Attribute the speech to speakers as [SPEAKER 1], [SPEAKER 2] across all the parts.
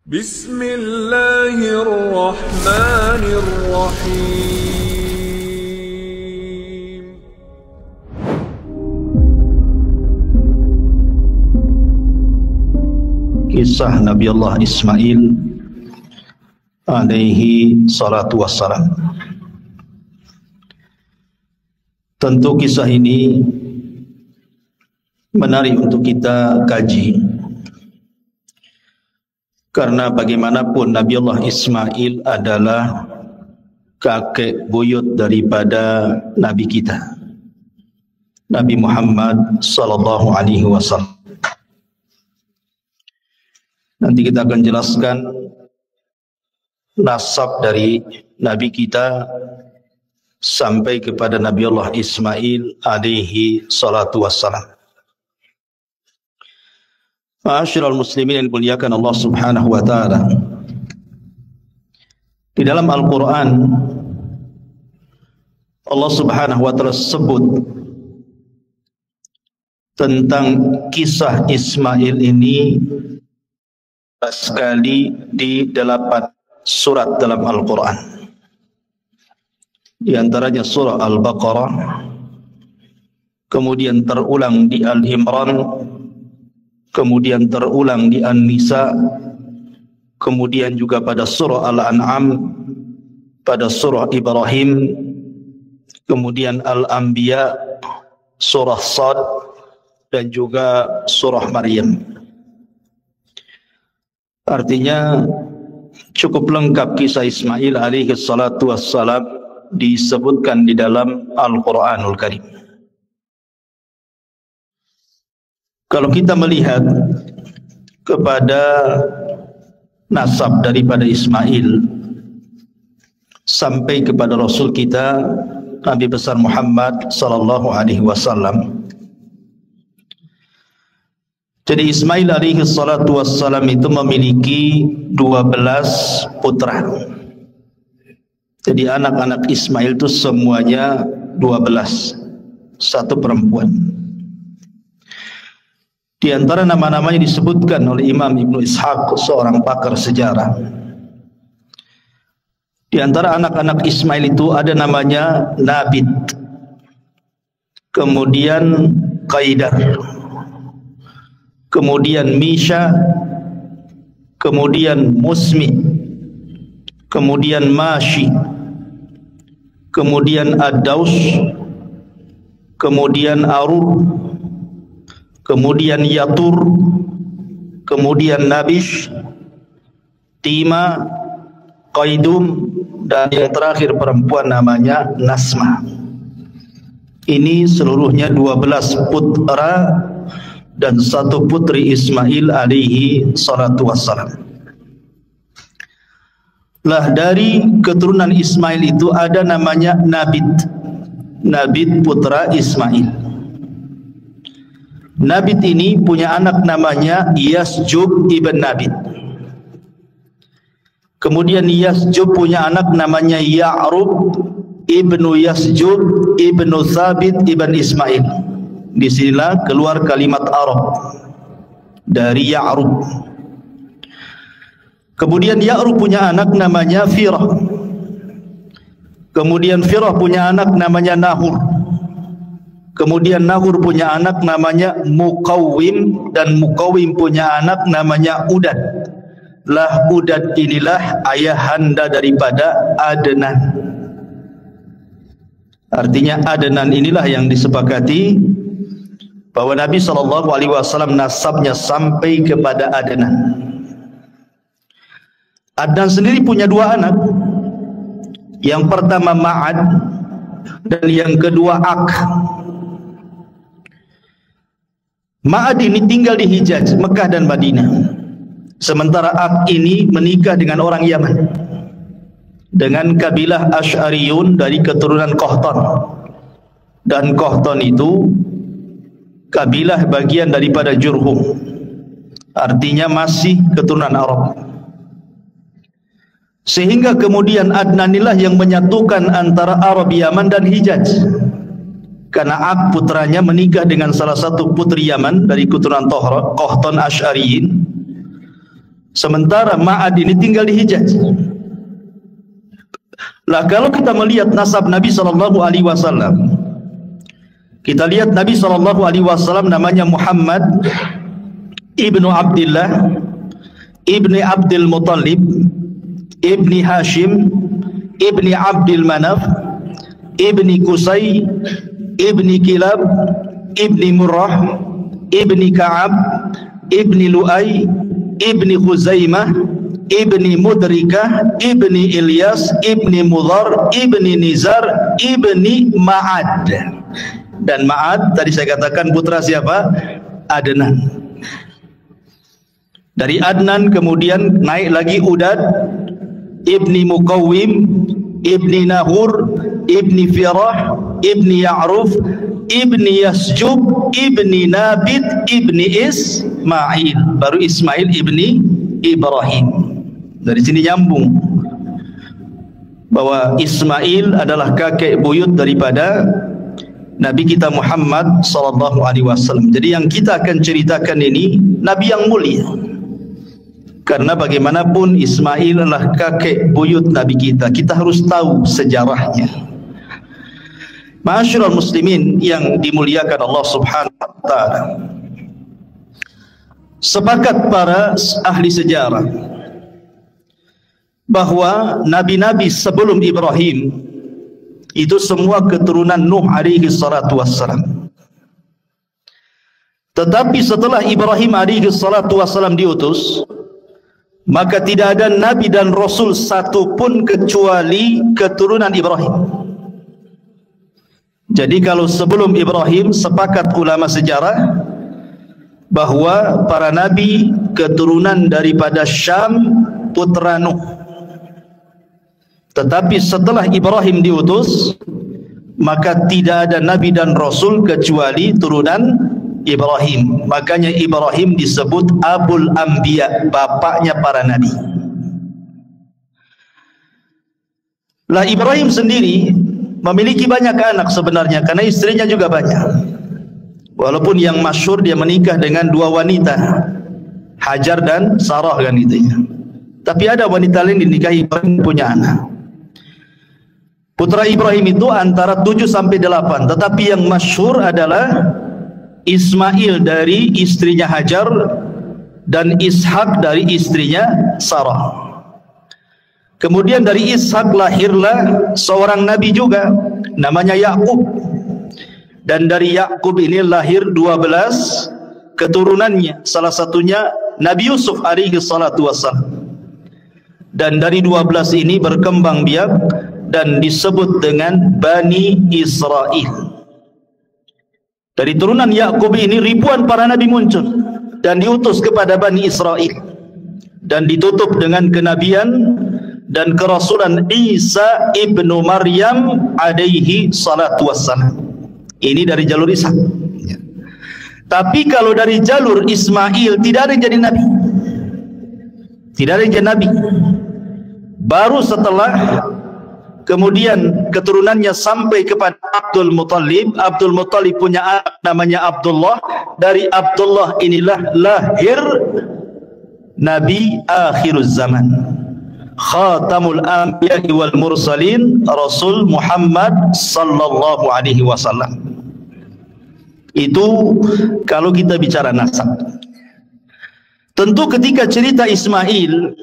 [SPEAKER 1] Bismillahirrahmanirrahim.
[SPEAKER 2] Kisah Nabi Allah Ismail alaihi salatu wassalam. Tentu kisah ini menarik untuk kita kaji, karena bagaimanapun Nabi Allah Ismail adalah kakek buyut daripada Nabi kita, Nabi Muhammad sallallahu alaihi wasallam. Nanti kita akan jelaskan nasab dari Nabi kita sampai kepada Nabi Allah Ismail alaihi salatu wassalam. Ma'asyiral muslimin yang dimuliakan Allah Subhanahu wa taala. Di dalam Al-Qur'an Allah Subhanahu wa taala sebut tentang kisah Ismail ini sekali di 8 surat dalam Al-Qur'an. Di antaranya surah Al-Baqarah, kemudian terulang di Al-Imran, kemudian terulang di An-Nisa, kemudian juga pada surah Al-An'am, pada surah Ibrahim, kemudian Al-Anbiya, surah Sad, dan juga surah Maryam. Artinya cukup lengkap kisah Ismail alaihi salatu wassalam disebutkan di dalam Al-Quranul Karim. Kalau kita melihat kepada nasab daripada Ismail sampai kepada Rasul kita Nabi besar Muhammad sallallahu alaihi wasallam. Jadi Ismail alaihi salatu wassalam itu memiliki 12 putra. Jadi anak-anak Ismail itu semuanya 12, satu perempuan. Di antara nama-namanya disebutkan oleh Imam Ibnu Ishaq, seorang pakar sejarah. Di antara anak-anak Ismail itu ada namanya Nabit, kemudian Qaidar, kemudian Misha, kemudian Musmi, kemudian Mashi, kemudian Ad-Daus, kemudian Arur, kemudian Yatur, kemudian Nabish, Tima, Qaidum, dan yang terakhir perempuan namanya Nasma. Ini seluruhnya 12 putra dan satu putri Ismail alaihi salatu wassalam. Lah dari keturunan Ismail itu ada namanya Nabit. Nabit putra Ismail. Nabit ini punya anak namanya Yasjub ibn Nabit. Kemudian Yasjub punya anak namanya Ya'rub ibnu Yasjub ibnu Thabit ibn Ismail. Disinilah keluar kalimat Arab dari Ya'rub. Kemudian Ya'rub punya anak namanya Firah. Kemudian Firah punya anak namanya Nahur. Kemudian Nahur punya anak namanya Muqawwim, dan Muqawwim punya anak namanya Udad. Lah Udad inilah ayahanda daripada Adnan. Artinya Adnan inilah yang disepakati bahwa Nabi SAW nasabnya sampai kepada Adnan. Adnan sendiri punya 2 anak. Yang pertama Ma'ad dan yang kedua Ak. Ma'ad ini tinggal di Hijaz, Mekah dan Madinah. Sementara Ak ini menikah dengan orang Yaman, dengan kabilah Asy'ariyun dari keturunan Qahtan. Dan Qahtan itu kabilah bagian daripada Jurhum, artinya masih keturunan Arab. Sehingga kemudian Adnanilah yang menyatukan antara Arab Yaman dan Hijaz. Karena Ak putranya menikah dengan salah satu putri Yaman dari keturunan Qahtan Asy'ariyin, sementara Ma'ad ini tinggal di Hijaz. Lah kalau kita melihat nasab Nabi SAW, kita lihat Nabi SAW namanya Muhammad ibnu Abdullah ibni Abdul Muttalib ibni Hashim ibni Abdul Manaf ibni Qusay ibni Kilab ibni Murrah ibni Ka'ab ibni Lu'ay ibni Khuzaimah ibni Mudrikah ibni Ilyas ibni Mudhar ibni Nizar ibni Ma'ad. Dan Ma'ad tadi saya katakan putra siapa? Adnan. Dari Adnan kemudian naik lagi Udad ibni Muqawwim ibni Nahur ibni Firah ibni Ya'ruf ibni Yasjub ibni Nabit ibni Ismail, baru Ismail ibni Ibrahim. Dari sini nyambung bahwa Ismail adalah kakek buyut daripada Nabi kita Muhammad SAW. Jadi yang kita akan ceritakan ini Nabi yang mulia, karena bagaimanapun Ismail adalah kakek buyut Nabi kita. Kita harus tahu sejarahnya. Ma'asyiral muslimin yang dimuliakan Allah Subhanahu wa taala, sepakat para ahli sejarah bahwa nabi-nabi sebelum Ibrahim itu semua keturunan Nuh alaihi salatu wassalam. Tetapi setelah Ibrahim alaihi salatu wassalam diutus, maka tidak ada nabi dan rasul satu pun kecuali keturunan Ibrahim. Jadi kalau sebelum Ibrahim, sepakat ulama sejarah bahwa para nabi keturunan daripada Syam, putra Nuh. Tetapi setelah Ibrahim diutus, maka tidak ada nabi dan rasul kecuali turunan Ibrahim. Makanya Ibrahim disebut Abul Anbiya, bapaknya para nabi. Lah Ibrahim sendiri memiliki banyak anak sebenarnya, karena istrinya juga banyak. Walaupun yang masyhur dia menikah dengan dua wanita, Hajar dan Sarah kan gitu ya. Tapi ada wanita lain dinikahi, Ibrahim punya anak. Putra Ibrahim itu antara 7 sampai 8, tetapi yang masyhur adalah Ismail dari istrinya Hajar dan Ishak dari istrinya Sarah. Kemudian dari Ishak lahirlah seorang nabi juga namanya Yakub. Dan dari Yakub ini lahir 12 keturunannya, salah satunya Nabi Yusuf alaihi salatu wassalam. Dan dari 12 ini berkembang biak dan disebut dengan Bani Israel. Dari turunan Yakub ini ribuan para nabi muncul dan diutus kepada Bani Israel, dan ditutup dengan kenabian dan kerasulan Isa ibnu Maryam alaihi salatu wassalam. Ini dari jalur Isa. Tapi kalau dari jalur Ismail tidak ada yang jadi nabi. Tidak ada yang jadi nabi. Baru setelah kemudian keturunannya sampai kepada Abdul Muttalib. Abdul Muttalib punya anak namanya Abdullah. Dari Abdullah inilah lahir Nabi akhiruz zaman, Khatamul Anbiya wal Mursalin, Rasul Muhammad sallallahu alaihi wasallam. Itu kalau kita bicara nasab. Tentu ketika cerita Ismail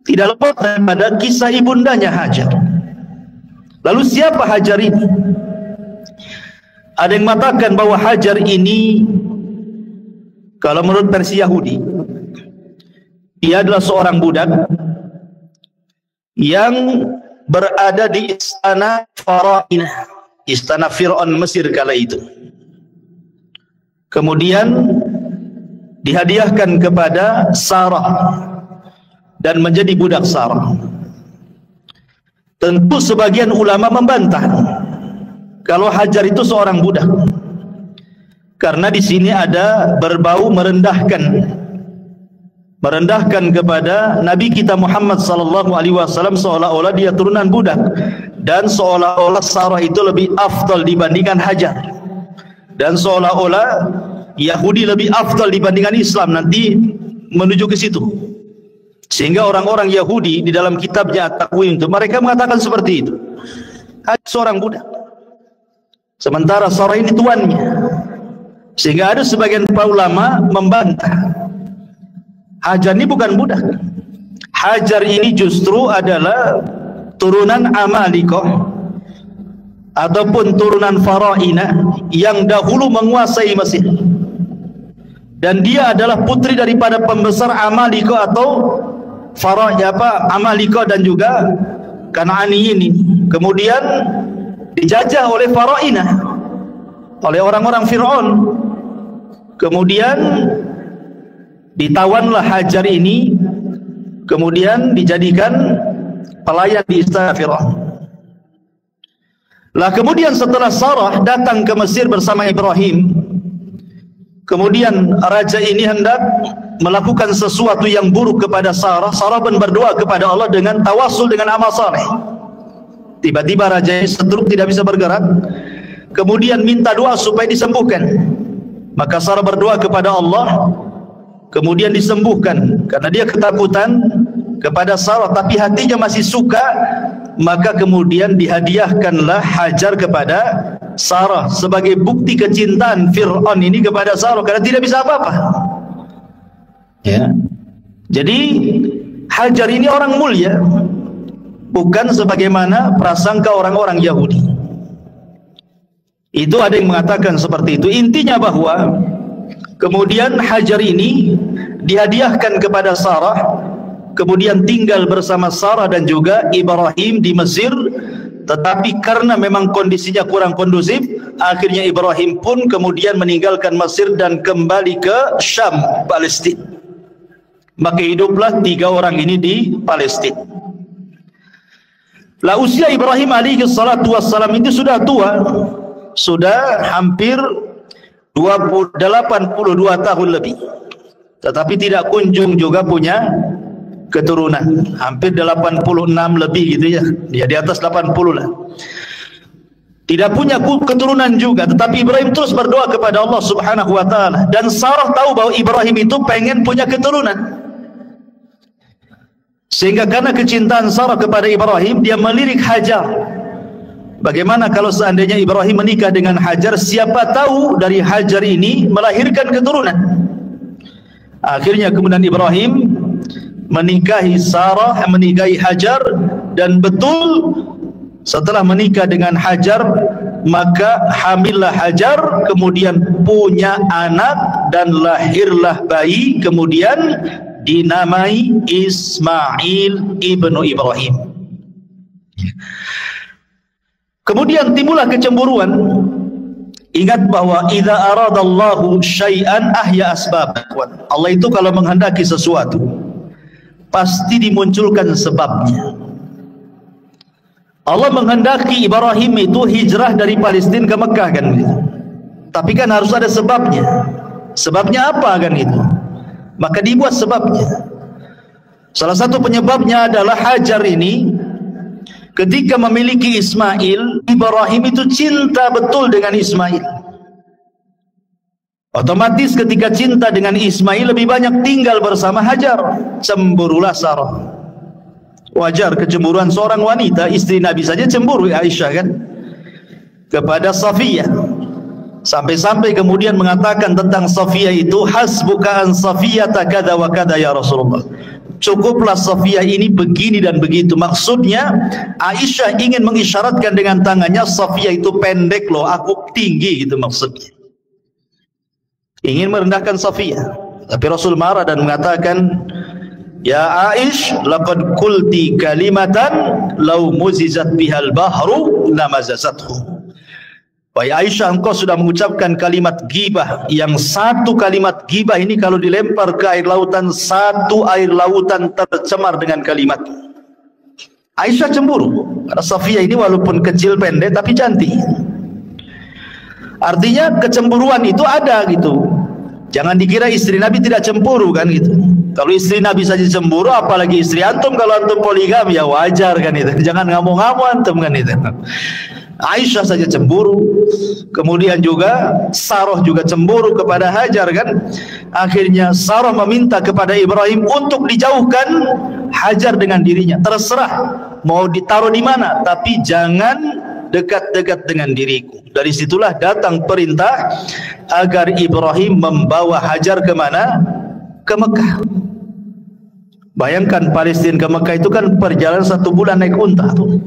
[SPEAKER 2] tidak lepas daripada kisah ibundanya Hajar. Lalu siapa Hajar ini? Ada yang mengatakan bahwa Hajar ini, kalau menurut versi Yahudi, dia adalah seorang budak yang berada di istana Farainah, istana Fir'aun Mesir kala itu. Kemudian dihadiahkan kepada Sarah dan menjadi budak Sarah. Tentu sebagian ulama membantah kalau Hajar itu seorang budak, karena di sini ada berbau merendahkan kepada Nabi kita Muhammad sallallahu alaihi wasallam, seolah-olah dia turunan budak, dan seolah-olah Sarah itu lebih afdal dibandingkan Hajar, dan seolah-olah Yahudi lebih afdal dibandingkan Islam. Nanti menuju ke situ. Sehingga orang-orang Yahudi di dalam kitabnya At-Takwim itu mereka mengatakan seperti itu. Hajar seorang budak, sementara Sarah ini tuannya. Sehingga ada sebagian para ulama membantah, Hajar ini bukan budak. Hajar ini justru adalah turunan Amalikoh ataupun turunan Faraina yang dahulu menguasai Mesir. Dan dia adalah putri daripada pembesar Amalikoh atau Amalikoh dan juga Kan'ani ini. Kemudian dijajah oleh Faraina, oleh orang-orang Fir'aun. Kemudian ditawanlah Hajar ini, kemudian dijadikan pelayan di istana Fir'aun. Lah kemudian setelah Sarah datang ke Mesir bersama Ibrahim, kemudian raja ini hendak melakukan sesuatu yang buruk kepada Sarah. Sarah pun berdoa kepada Allah dengan tawasul dengan amal saleh. Tiba-tiba raja ini stroke, tidak bisa bergerak, kemudian minta doa supaya disembuhkan. Maka Sarah berdoa kepada Allah, kemudian disembuhkan. Karena dia ketakutan kepada Sarah tapi hatinya masih suka, maka kemudian dihadiahkanlah Hajar kepada Sarah sebagai bukti kecintaan Fir'aun ini kepada Sarah, karena tidak bisa apa-apa. Ya. Jadi Hajar ini orang mulia, bukan sebagaimana prasangka orang-orang Yahudi. Itu ada yang mengatakan seperti itu. Intinya bahwa kemudian Hajar ini dihadiahkan kepada Sarah, kemudian tinggal bersama Sarah dan juga Ibrahim di Mesir. Tetapi karena memang kondisinya kurang kondusif, akhirnya Ibrahim pun kemudian meninggalkan Mesir dan kembali ke Syam, Palestina. Maka hiduplah 3 orang ini di Palestina. Lah usia Ibrahim alaihi salatu wassalam itu sudah tua, sudah hampir 82 tahun lebih, tetapi tidak kunjung juga punya keturunan. Hampir 86 lebih gitu ya, dia di atas 80 lah. Tidak punya keturunan juga, tetapi Ibrahim terus berdoa kepada Allah Subhanahu wa taala. Dan Sarah tahu bahwa Ibrahim itu pengen punya keturunan, sehingga karena kecintaan Sarah kepada Ibrahim, dia melirik Hajar. Bagaimana kalau seandainya Ibrahim menikah dengan Hajar, siapa tahu dari Hajar ini melahirkan keturunan. Akhirnya kemudian Ibrahim menikahi Sarah, menikahi Hajar, dan betul setelah menikah dengan Hajar, maka hamillah Hajar, kemudian punya anak dan lahirlah bayi, kemudian dinamai Ismail ibnu Ibrahim. Kemudian timbullah kecemburuan. Ingat bahwa idza aradallahu syai'an ahya asbab. Allah itu kalau menghendaki sesuatu pasti dimunculkan sebabnya. Allah menghendaki Ibrahim itu hijrah dari Palestina ke Mekah kan gitu. Tapi kan harus ada sebabnya. Sebabnya apa kan itu? Maka dibuat sebabnya. Salah satu penyebabnya adalah Hajar ini ketika memiliki Ismail, Ibrahim itu cinta betul dengan Ismail. Otomatis ketika cinta dengan Ismail lebih banyak tinggal bersama Hajar. Cemburulah Sarah. Wajar kecemburuan seorang wanita, istri Nabi saja cemburu, Aisyah kan, kepada Safiyah. Sampai-sampai kemudian mengatakan tentang Safiyah itu, hasbuka an Safiyata kada wa kada ya Rasulullah. Cukuplah Safiyah ini begini dan begitu. Maksudnya Aisyah ingin mengisyaratkan dengan tangannya, Safiyah itu pendek loh, aku tinggi, gitu maksudnya. Ingin merendahkan Safiyah. Tapi Rasul marah dan mengatakan, ya Aish, laqad qulti kalimatan law muzizat bihal bahru lamazazathu. Wahai Aisyah, engkau sudah mengucapkan kalimat ghibah, yang satu kalimat ghibah ini kalau dilempar ke air lautan, satu air lautan tercemar dengan kalimat. Aisyah cemburu karena Safiyah ini walaupun kecil pendek tapi cantik. Artinya kecemburuan itu ada gitu. Jangan dikira istri Nabi tidak cemburu kan gitu. Kalau istri Nabi saja cemburu, apalagi istri antum. Kalau antum poligami ya wajar kan itu. Jangan ngamuk-ngamuk antum kan itu. Aisyah saja cemburu, kemudian juga Sarah juga cemburu kepada Hajar kan. Akhirnya Sarah meminta kepada Ibrahim untuk dijauhkan Hajar dengan dirinya. Terserah mau ditaruh di mana, tapi jangan dekat-dekat dengan diriku. Dari situlah datang perintah agar Ibrahim membawa Hajar ke mana? Ke Mekah. Bayangkan Palestina ke Mekah itu kan perjalanan 1 bulan naik unta tuh.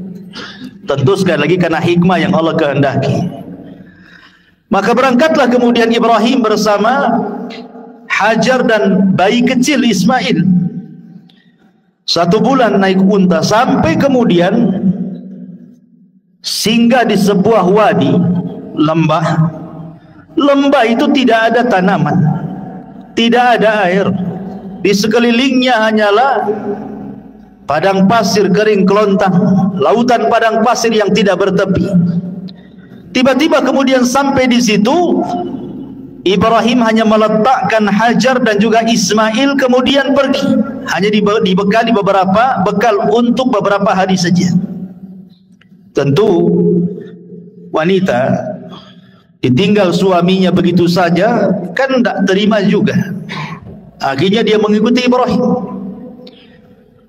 [SPEAKER 2] Tentu sekali lagi karena hikmah yang Allah kehendaki. Maka berangkatlah kemudian Ibrahim bersama Hajar dan bayi kecil Ismail. 1 bulan naik unta sampai kemudian singgah di sebuah wadi, lembah. Lembah itu tidak ada tanaman, tidak ada air. Di sekelilingnya hanyalah padang pasir kering kelontang, lautan padang pasir yang tidak bertepi. Tiba-tiba kemudian sampai di situ, Ibrahim hanya meletakkan Hajar dan juga Ismail kemudian pergi. Hanya dibekali beberapa bekal untuk beberapa hari saja. Tentu wanita ditinggal suaminya begitu saja kan tidak terima juga. Akhirnya dia mengikuti Ibrahim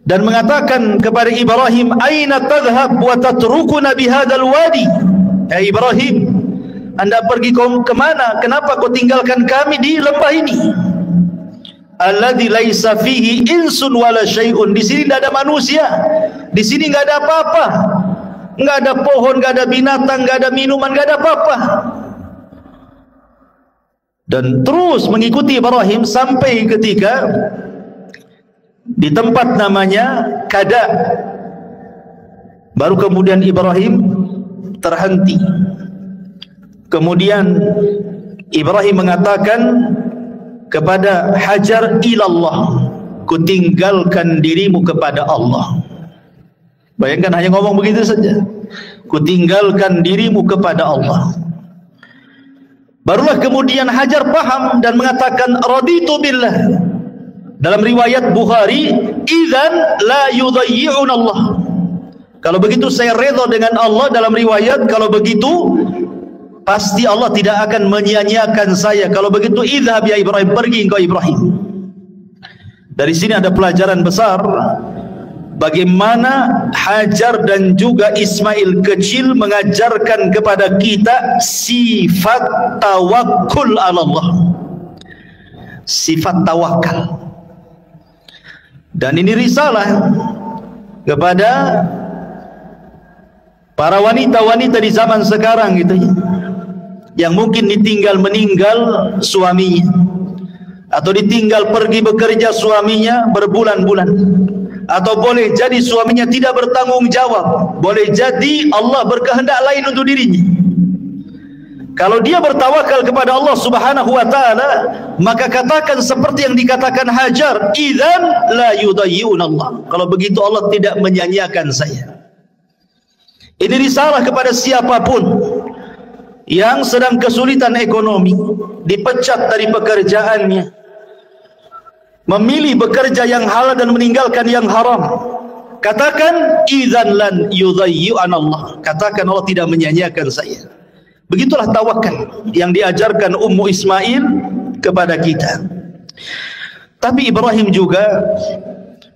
[SPEAKER 2] dan mengatakan kepada Ibrahim, "Aina tadhhab wa tatrukuna bihadzal wadi?" Ya Ibrahim, Anda pergi kemana? Kenapa kau tinggalkan kami di lembah ini? Alladzi laisa fihi insun wala syai'un. Di sini tidak ada manusia. Di sini enggak ada apa-apa. Enggak ada pohon, enggak ada binatang, enggak ada minuman, enggak ada apa-apa. Dan terus mengikuti Ibrahim sampai ketika di tempat namanya Kada. Baru kemudian Ibrahim terhenti. Kemudian Ibrahim mengatakan kepada Hajar, ilallah, kutinggalkan dirimu kepada Allah. Bayangkan hanya ngomong begitu saja, kutinggalkan dirimu kepada Allah. Barulah kemudian Hajar paham dan mengatakan, raditu billah. Dalam riwayat Bukhari, idzan la yudayyi'un Allah. Kalau begitu saya redha dengan Allah. Dalam riwayat, kalau begitu pasti Allah tidak akan menyia-nyiakan saya. Kalau begitu idhab ya Ibrahim, pergi engkau Ibrahim. Dari sini ada pelajaran besar bagaimana Hajar dan juga Ismail kecil mengajarkan kepada kita sifat tawakkul ala Allah, sifat tawakal. Dan ini risalah kepada para wanita-wanita di zaman sekarang gitu ya, yang mungkin ditinggal meninggal suaminya, atau ditinggal pergi bekerja suaminya berbulan-bulan, atau boleh jadi suaminya tidak bertanggung jawab, boleh jadi Allah berkehendak lain untuk dirinya. Kalau dia bertawakal kepada Allah Subhanahu wa taala, maka katakan seperti yang dikatakan Hajar, idzan la yudayyi'un Allah. Kalau begitu Allah tidak menyia-nyiakan saya. Ini risalah kepada siapapun yang sedang kesulitan ekonomi, dipecat dari pekerjaannya, memilih bekerja yang halal dan meninggalkan yang haram. Katakan idzan lan yudayyi'un Allah. Katakan Allah tidak menyia-nyiakan saya. Begitulah tawakal yang diajarkan Ummu Ismail kepada kita. Tapi Ibrahim juga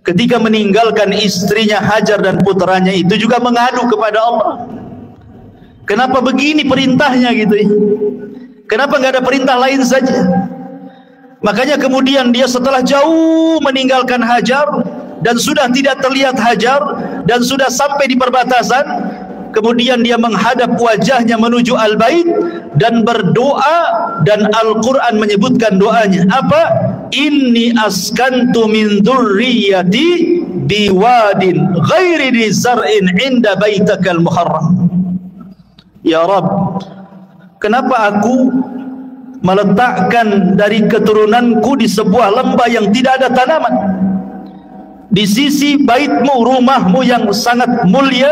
[SPEAKER 2] ketika meninggalkan istrinya Hajar dan putranya itu juga mengadu kepada Allah. Kenapa begini perintahnya gitu ya? Kenapa nggak ada perintah lain saja? Makanya kemudian dia setelah jauh meninggalkan Hajar dan sudah tidak terlihat Hajar dan sudah sampai di perbatasan, kemudian dia menghadap wajahnya menuju Al-Bait dan berdoa, dan Al-Quran menyebutkan doanya apa? Inni askantu min dzurriyyati biwadin ghairi dzi zar'in 'inda baitakal muharram. Ya Rabb, kenapa aku meletakkan dari keturunanku di sebuah lembah yang tidak ada tanaman, di sisi baitmu, rumahmu yang sangat mulia?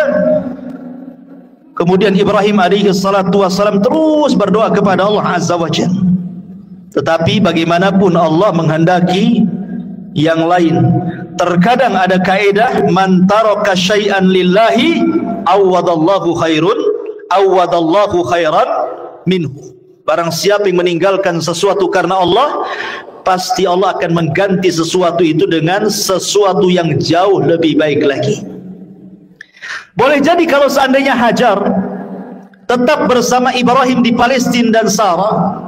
[SPEAKER 2] Kemudian Ibrahim alaihi salatu wassalam terus berdoa kepada Allah Azza wa Jalla. Tetapi bagaimanapun Allah menghendaki yang lain. Terkadang ada kaidah man taraka syai'an lillahi awadallahu khairun awadallahu khairan minhu. Barang siapa yang meninggalkan sesuatu karena Allah, pasti Allah akan mengganti sesuatu itu dengan sesuatu yang jauh lebih baik lagi. Boleh jadi kalau seandainya Hajar tetap bersama Ibrahim di Palestina dan Sarah,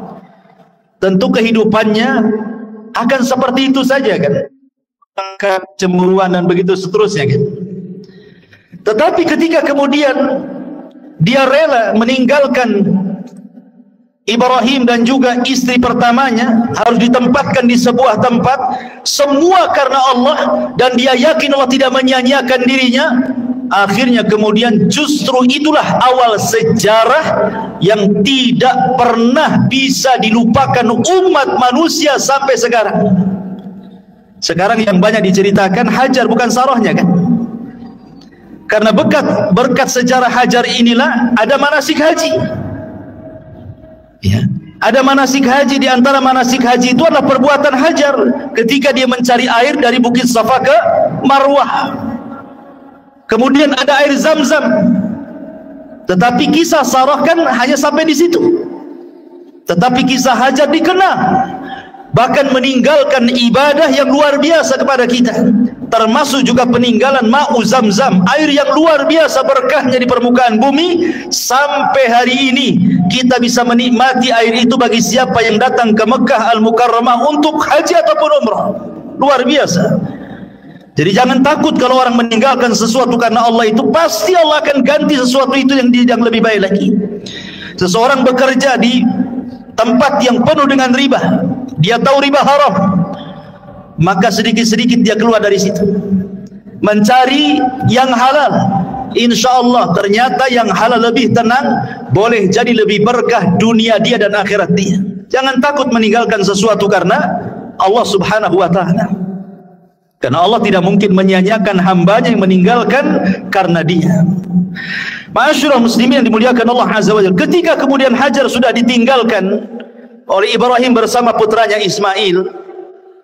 [SPEAKER 2] tentu kehidupannya akan seperti itu saja kan, kecemburuan dan begitu seterusnya kan. Tetapi ketika kemudian dia rela meninggalkan Ibrahim dan juga istri pertamanya, harus ditempatkan di sebuah tempat, semua karena Allah, dan dia yakin Allah tidak menyia-nyiakan dirinya. Akhirnya kemudian justru itulah awal sejarah yang tidak pernah bisa dilupakan umat manusia sampai sekarang. Sekarang yang banyak diceritakan Hajar bukan Sarahnya kan? Karena berkat sejarah Hajar inilah ada manasik haji. Ya, ada manasik haji. Di antara manasik haji itu adalah perbuatan Hajar ketika dia mencari air dari Bukit Safa ke Marwah. Kemudian ada air Zam-Zam. Tetapi kisah Sarah kan hanya sampai di situ. Tetapi kisah Hajar dikenal, bahkan meninggalkan ibadah yang luar biasa kepada kita, termasuk juga peninggalan ma'u Zam-Zam, air yang luar biasa berkahnya di permukaan bumi. Sampai hari ini kita bisa menikmati air itu bagi siapa yang datang ke Mekah Al-Mukarramah untuk haji ataupun umrah. Luar biasa. Jadi jangan takut kalau orang meninggalkan sesuatu karena Allah, itu pasti Allah akan ganti sesuatu itu yang lebih baik lagi. Seseorang bekerja di tempat yang penuh dengan riba, dia tahu riba haram, maka sedikit-sedikit dia keluar dari situ mencari yang halal. Insya Allah ternyata yang halal lebih tenang, boleh jadi lebih berkah dunia dia dan akhirat dia. Jangan takut meninggalkan sesuatu karena Allah subhanahu wa ta'ala, karena Allah tidak mungkin menyia-nyiakan hambanya yang meninggalkan karena dia. Ma'asyiral muslimin yang dimuliakan Allah azza wa jalla, ketika kemudian Hajar sudah ditinggalkan oleh Ibrahim bersama putranya Ismail,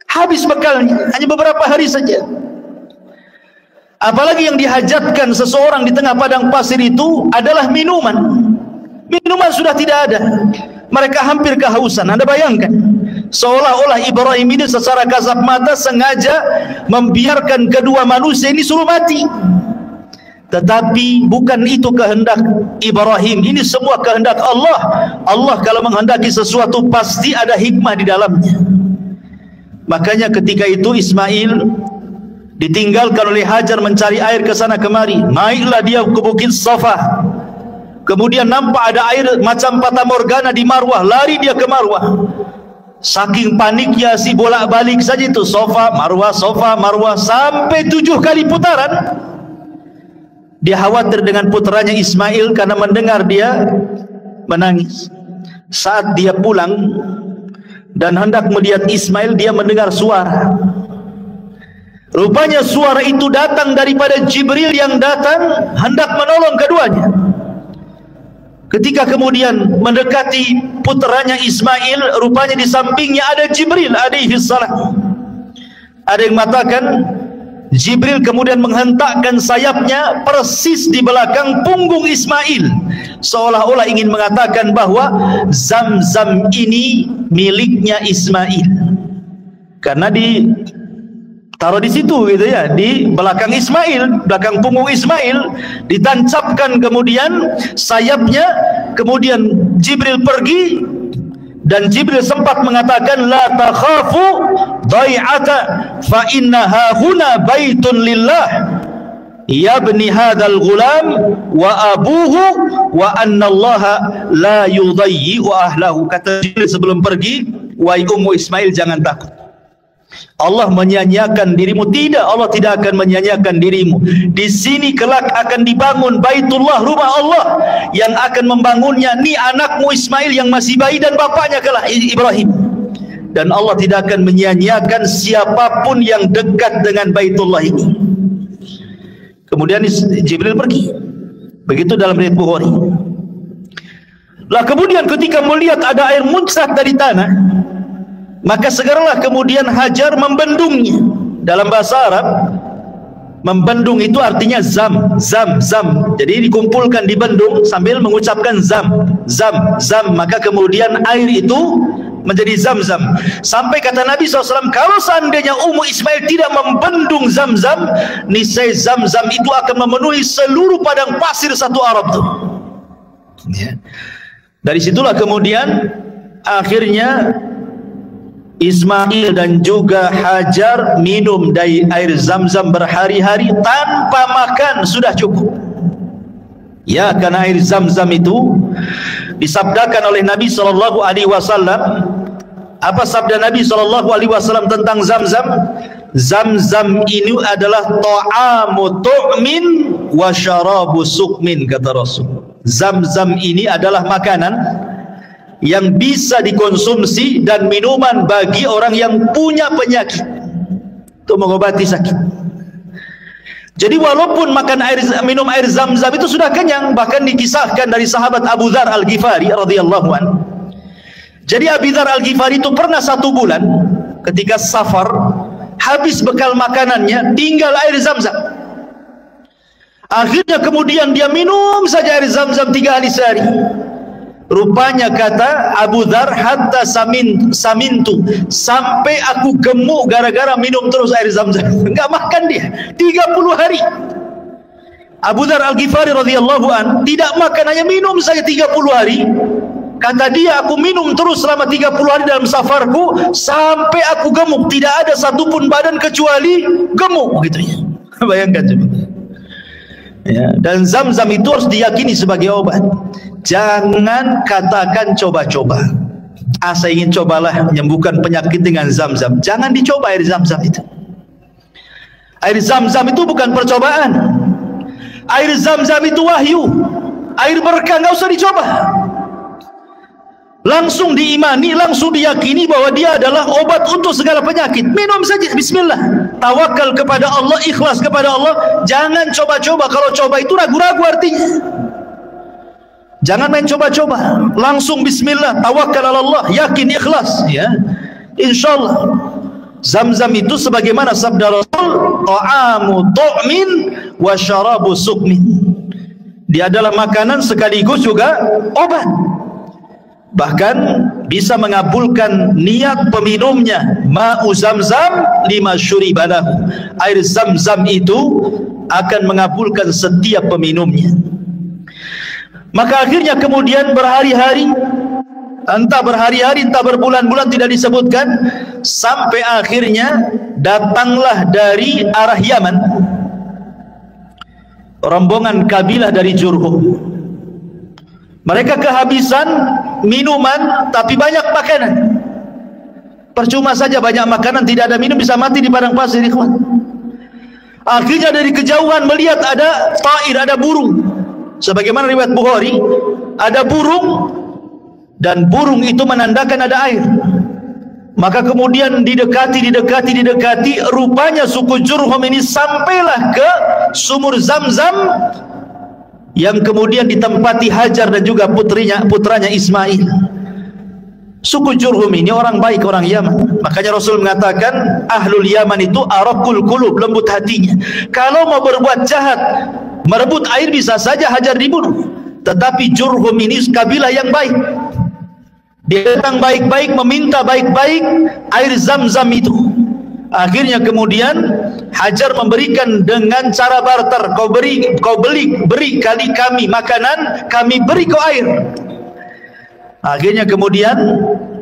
[SPEAKER 2] habis bekalnya, hanya beberapa hari saja. Apalagi yang dihajatkan seseorang di tengah padang pasir itu adalah minuman. Minuman sudah tidak ada, mereka hampir kehausan. Anda bayangkan, seolah-olah Ibrahim ini secara kasat mata sengaja membiarkan kedua manusia ini suruh mati. Tetapi bukan itu kehendak Ibrahim, ini semua kehendak Allah. Allah kalau menghendaki sesuatu pasti ada hikmah di dalamnya. Makanya ketika itu Ismail ditinggalkan oleh Hajar mencari air ke sana kemari. Naiklah dia ke Bukit Safa. Kemudian nampak ada air macam fata morgana di Marwah, lari dia ke Marwah. Saking paniknya si bolak-balik saja itu, Safa Marwah sampai 7 kali putaran. Dia khawatir dengan putranya Ismail karena mendengar dia menangis. Saat dia pulang dan hendak melihat Ismail, dia mendengar suara. Rupanya suara itu datang daripada Jibril yang datang hendak menolong keduanya. Ketika kemudian mendekati putranya Ismail, rupanya di sampingnya ada Jibril alaihi salam. Ada yang mengatakan Jibril kemudian menghentakkan sayapnya persis di belakang punggung Ismail, seolah-olah ingin mengatakan bahwa Zam-Zam ini miliknya Ismail, karena taruh di situ gitu ya, di belakang Ismail, belakang punggung Ismail, ditancapkan kemudian sayapnya. Kemudian Jibril pergi, dan Jibril sempat mengatakan la takhafu dhai'ata fa innaha huna baitun lillah ya bani hadzal ghulam wa abuhu wa anna allaha la yudayyi'u ahlahu. Kata Jibril sebelum pergi, wahai ummu Ismail, jangan takut, Allah menyia-nyiakan dirimu. Tidak, Allah tidak akan menyia-nyiakan dirimu. Di sini kelak akan dibangun Baitullah, rumah Allah, yang akan membangunnya ni anakmu Ismail yang masih bayi dan bapaknya kelak Ibrahim. Dan Allah tidak akan menyia-nyiakan siapapun yang dekat dengan Baitullah ini. Kemudian Jibril pergi. Begitu dalam riwayat Bukhari. Lah kemudian ketika melihat ada air muncrat dari tanah, maka segeralah kemudian Hajar membendungnya. Dalam bahasa Arab, Membendung itu artinya zam, zam, zam. Jadi dikumpulkan di bendung sambil mengucapkan zam, zam, zam. Maka kemudian air itu menjadi zam-zam. Sampai kata Nabi SAW, kalau seandainya Ummu Ismail tidak membendung zam-zam, niscaya zam-zam itu akan memenuhi seluruh padang pasir satu Arab itu. Ya. Dari situlah kemudian akhirnya Ismail dan juga Hajar minum dari air zam-zam berhari-hari tanpa makan, sudah cukup. Ya, karena air zam-zam itu disabdakan oleh Nabi SAW. Apa sabda Nabi SAW tentang zam-zam? Zam-zam ini adalah ta'amu tu'min wa syarabu sukmin, kata Rasul. Zam-zam ini adalah makanan yang bisa dikonsumsi dan minuman bagi orang yang punya penyakit untuk mengobati sakit. Jadi walaupun minum air zam-zam itu sudah kenyang, bahkan dikisahkan dari sahabat Abu Dzar Al-Ghifari radhiyallahu anhu. Jadi Abu Dzar Al-Ghifari itu pernah 1 bulan ketika safar, habis bekal makanannya, tinggal air zam-zam. Akhirnya kemudian dia minum saja air zam-zam 3 hari sehari. Rupanya kata Abu Dzar, hatta samintu, sampai aku gemuk gara-gara minum terus air zam-zam. Enggak makan dia 30 hari. Abu Dzar Al-Ghifari radhiyallahu an tidak makan, hanya minum saja 30 hari. Kata dia, aku minum terus selama 30 hari dalam safarku sampai aku gemuk, tidak ada satupun badan kecuali gemuk, gitu ya. Bayangkan coba. Ya, dan zam-zam itu harus diyakini sebagai obat. Jangan katakan coba-coba. Saya ingin cobalah menyembuhkan penyakit dengan zam-zam. Jangan dicoba air zam-zam itu. Air zam-zam itu bukan percobaan. Air zam-zam itu wahyu. Air berkah, nggak usah dicoba. Langsung diimani, langsung diyakini bahwa dia adalah obat untuk segala penyakit. Minum saja, bismillah. Tawakal kepada Allah, ikhlas kepada Allah. Jangan coba-coba. Kalau coba itu ragu-ragu artinya. Jangan main coba-coba. Langsung bismillah, tawakal Allah, yakin, ikhlas, ya. Insyaallah. Zam-zam itu sebagaimana sabda Rasul, ta'amu tu'min wa syarabu sukmin. Dia adalah makanan sekaligus juga obat. Bahkan bisa mengabulkan niat peminumnya. Ma'u zam-zam lima syuribalahu. Air zam-zam itu akan mengabulkan setiap peminumnya. Maka akhirnya kemudian berhari-hari, entah berhari-hari entah berbulan-bulan tidak disebutkan, sampai akhirnya datanglah dari arah Yaman rombongan kabilah dari Jurhum. Mereka kehabisan minuman tapi banyak makanan. Percuma saja banyak makanan tidak ada minum, bisa mati di padang pasir, ikhwan. Akhirnya dari kejauhan melihat ada ta'ir, ada burung. Sebagaimana riwayat Bukhari, ada burung dan burung itu menandakan ada air. Maka kemudian didekati, rupanya suku Jurhum ini sampailah ke sumur Zam-Zam yang kemudian ditempati Hajar dan juga putranya Ismail. Suku Jurhum ini orang baik, orang Yaman. Makanya Rasul mengatakan ahlul Yaman itu araqul qulub, lembut hatinya. Kalau mau berbuat jahat, merebut air, bisa saja Hajar dibunuh. Tetapi Jurhum ini kabilah yang baik. Dia datang baik-baik, meminta baik-baik air Zam-Zam itu. Akhirnya kemudian Hajar memberikan dengan cara barter. Kau beri kali kami makanan, kami beri kau air. Akhirnya kemudian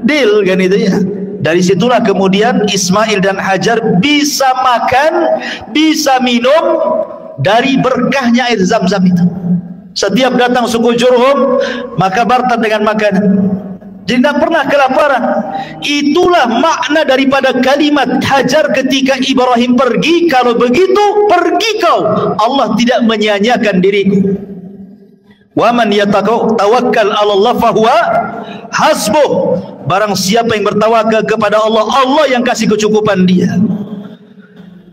[SPEAKER 2] deal kan itu ya. Dari situlah kemudian Ismail dan Hajar bisa makan, bisa minum dari berkahnya air Zam-Zam itu. Setiap datang suku Jurhum, maka barter dengan makanan. Jadi tidak pernah kelaparan. Itulah makna daripada kalimat Hajar ketika Ibrahim pergi. Kalau begitu, pergi kau, Allah tidak menyia-nyiakan diriku. Wa man yatawakkal 'ala Allah fahuwa hasbuh. Barang siapa yang bertawakal kepada Allah, Allah yang kasih kecukupan dia.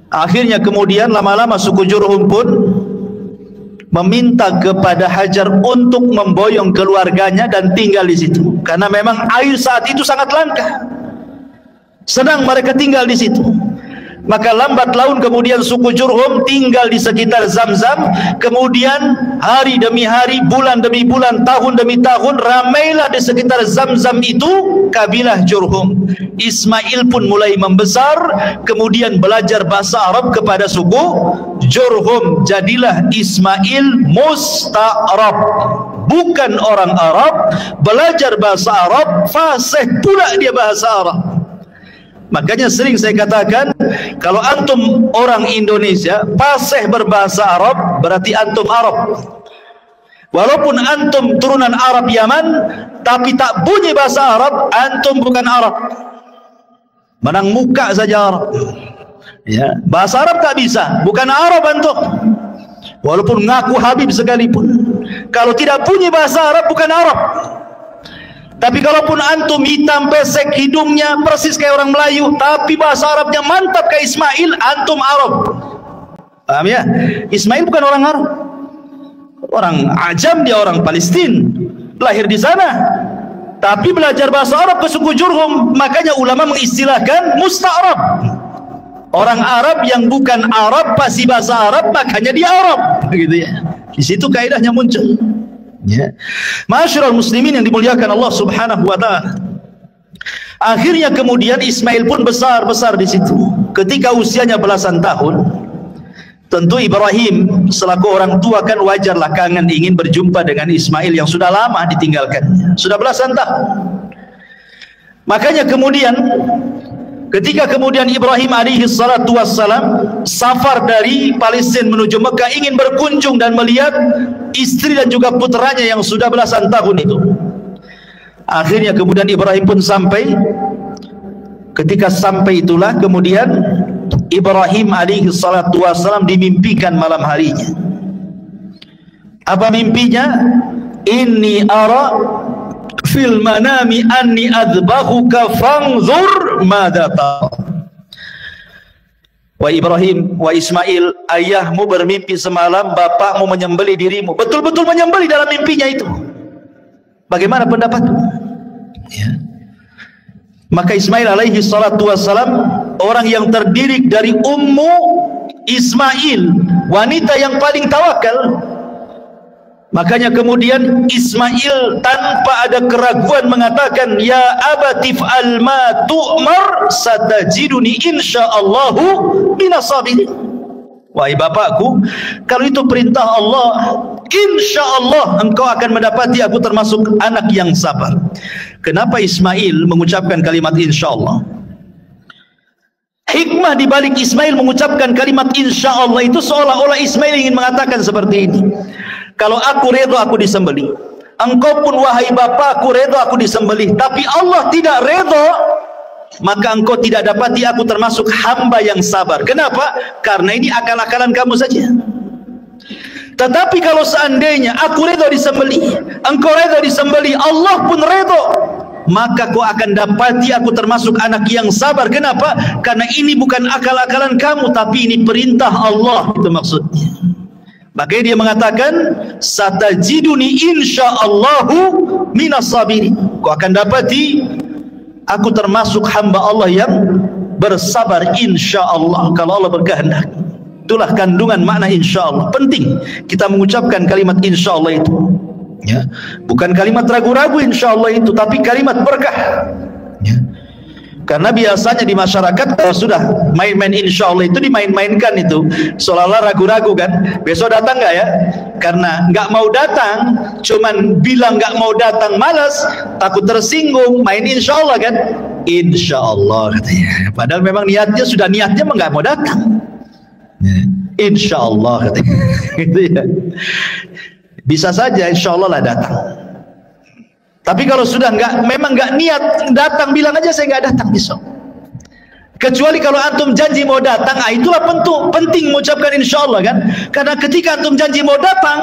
[SPEAKER 2] Akhirnya kemudian lama-lama suku Jurhum pun meminta kepada Hajar untuk memboyong keluarganya dan tinggal di situ, karena memang air saat itu sangat langka. Senang mereka tinggal di situ. Maka lambat laun kemudian suku Jurhum tinggal di sekitar Zamzam. Kemudian hari demi hari, bulan demi bulan, tahun demi tahun, ramailah di sekitar Zamzam itu kabilah Jurhum. Ismail pun mulai membesar, kemudian belajar bahasa Arab kepada suku Jurhum. Jadilah Ismail musta'rab, bukan orang Arab, belajar bahasa Arab, fasih pula dia bahasa Arab. Makanya sering saya katakan, kalau antum orang Indonesia fasih berbahasa Arab, berarti antum Arab. Walaupun antum turunan Arab Yaman, tapi tak bunyi bahasa Arab, antum bukan Arab. Menang muka saja Arab. Ya, bahasa Arab tak bisa, bukan Arab antum. Walaupun ngaku Habib sekalipun, kalau tidak punya bahasa Arab, bukan Arab. Tapi kalaupun antum hitam pesek hidungnya persis kayak orang Melayu, tapi bahasa Arabnya mantap kayak Ismail, antum Arab. Paham ya? Ismail bukan orang Arab, orang Ajam, dia orang Palestina, lahir di sana, tapi belajar bahasa Arab ke suku Jurhum. Makanya ulama mengistilahkan musta'rab, orang Arab yang bukan Arab pasti bahasa Arab, makanya dia Arab, begitu ya. Di situ kaidahnya muncul. Ya. Ma'asyiral muslimin yang dimuliakan Allah Subhanahu wa taala. Akhirnya kemudian Ismail pun besar-besar di situ. Ketika usianya belasan tahun, tentu Ibrahim selaku orang tua kan wajarlah kangen ingin berjumpa dengan Ismail yang sudah lama ditinggalkannya, sudah belasan tahun. Makanya kemudian ketika kemudian Ibrahim alaihi salatu wassalam safar dari Palestina menuju Mekah, ingin berkunjung dan melihat istri dan juga putranya yang sudah belasan tahun itu. Akhirnya kemudian Ibrahim pun sampai. Ketika sampai itulah kemudian Ibrahim alaihi salatu wassalam dimimpikan malam harinya. Apa mimpinya? Inni ara fil manami anni adbahuka fanzur madza tara. Wa Ibrahim, wa Ismail, ayahmu bermimpi semalam bapakmu menyembelih dirimu. Betul-betul menyembelih dalam mimpinya itu. Bagaimana pendapatmu? Ya. Maka Ismail alaihi salatu wassalam, orang yang terdiri dari ummu Ismail, wanita yang paling tawakal. Makanya kemudian Ismail tanpa ada keraguan mengatakan, ya abatif al ma tu'mar satajiduni insyaallahu minas sabirin. Wahai bapakku, kalau itu perintah Allah, insyaallah engkau akan mendapati aku termasuk anak yang sabar. Kenapa Ismail mengucapkan kalimat insyaallah? Hikmah di balik Ismail mengucapkan kalimat insyaallah itu seolah-olah Ismail ingin mengatakan seperti ini. Kalau aku redha aku disembelih, engkau pun wahai bapakku redha aku disembelih, tapi Allah tidak redha, maka engkau tidak dapati aku termasuk hamba yang sabar. Kenapa? Karena ini akal-akalan kamu saja. Tetapi kalau seandainya aku redha disembelih, engkau redha disembelih, Allah pun redha, maka kau akan dapati aku termasuk anak yang sabar. Kenapa? Karena ini bukan akal-akalan kamu, tapi ini perintah Allah. Itu maksudnya. Makanya dia mengatakan, satajiduni insyaallahu minas sabirin. Kau akan dapati aku termasuk hamba Allah yang bersabar insyaallah, kalau Allah berkehendak. Itulah kandungan makna insyaallah. Penting kita mengucapkan kalimat insyaallah itu. Ya, bukan kalimat ragu-ragu insyaallah itu, tapi kalimat berkah. Ya. Karena biasanya di masyarakat kalau sudah main-main insyaallah itu dimain-mainkan itu, seolah-olah ragu-ragu kan, besok datang nggak ya? Karena nggak mau datang, cuman bilang nggak mau datang, malas, takut tersinggung, main insyaallah kan? Insyaallah katanya. Padahal memang niatnya sudah niatnya nggak mau datang. Insyaallah katanya. Gitu ya. Bisa saja insyaallah lah datang. Tapi kalau sudah memang nggak niat datang, bilang aja saya nggak datang besok. Kecuali kalau antum janji mau datang, itulah penting mengucapkan insyaallah kan. Karena ketika antum janji mau datang,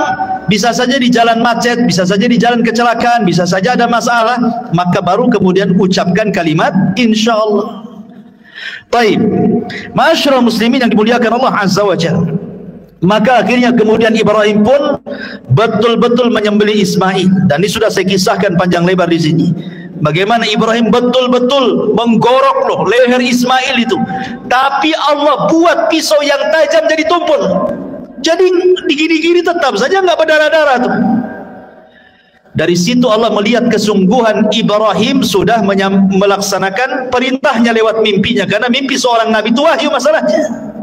[SPEAKER 2] bisa saja di jalan macet, bisa saja di jalan kecelakaan, bisa saja ada masalah, maka baru kemudian ucapkan kalimat insyaallah. Baik, ma'asyiral muslimin yang dimuliakan Allah Azza wa Jalla. Maka akhirnya kemudian Ibrahim pun betul-betul menyembelih Ismail, dan ini sudah saya kisahkan panjang lebar di sini. bagaimana Ibrahim betul-betul menggorok loh leher Ismail itu, tapi Allah buat pisau yang tajam jadi tumpul, jadi digini-gini tetap saja nggak berdarah-darah tuh. Dari situ Allah melihat kesungguhan Ibrahim sudah melaksanakan perintahnya lewat mimpinya, karena mimpi seorang nabi itu wahyu masalahnya.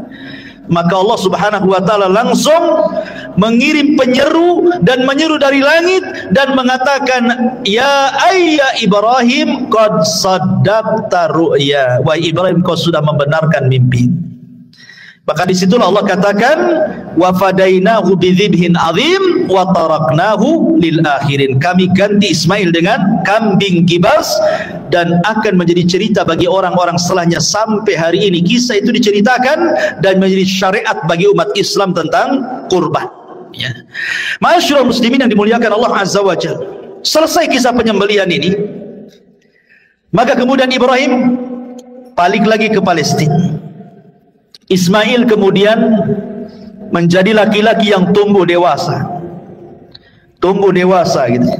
[SPEAKER 2] Maka Allah Subhanahu wa taala langsung mengirim penyeru dan menyeru dari langit dan mengatakan, ya ayya Ibrahim qad saddaqta ru'ya, wahai Ibrahim kau sudah membenarkan mimpi. Maka disitulah Allah katakan, wa fadainahu bidzibhin azim wa taraknahu lil akhirin, kami ganti Ismail dengan kambing kibas dan akan menjadi cerita bagi orang-orang setelahnya sampai hari ini. Kisah itu diceritakan dan menjadi syariat bagi umat Islam tentang kurban, ya. Ma'asyiral muslimin yang dimuliakan Allah Azza wa Jalla, selesai kisah penyembelihan ini, maka kemudian Ibrahim balik lagi ke Palestina. Ismail kemudian menjadi laki-laki yang tumbuh dewasa gitu.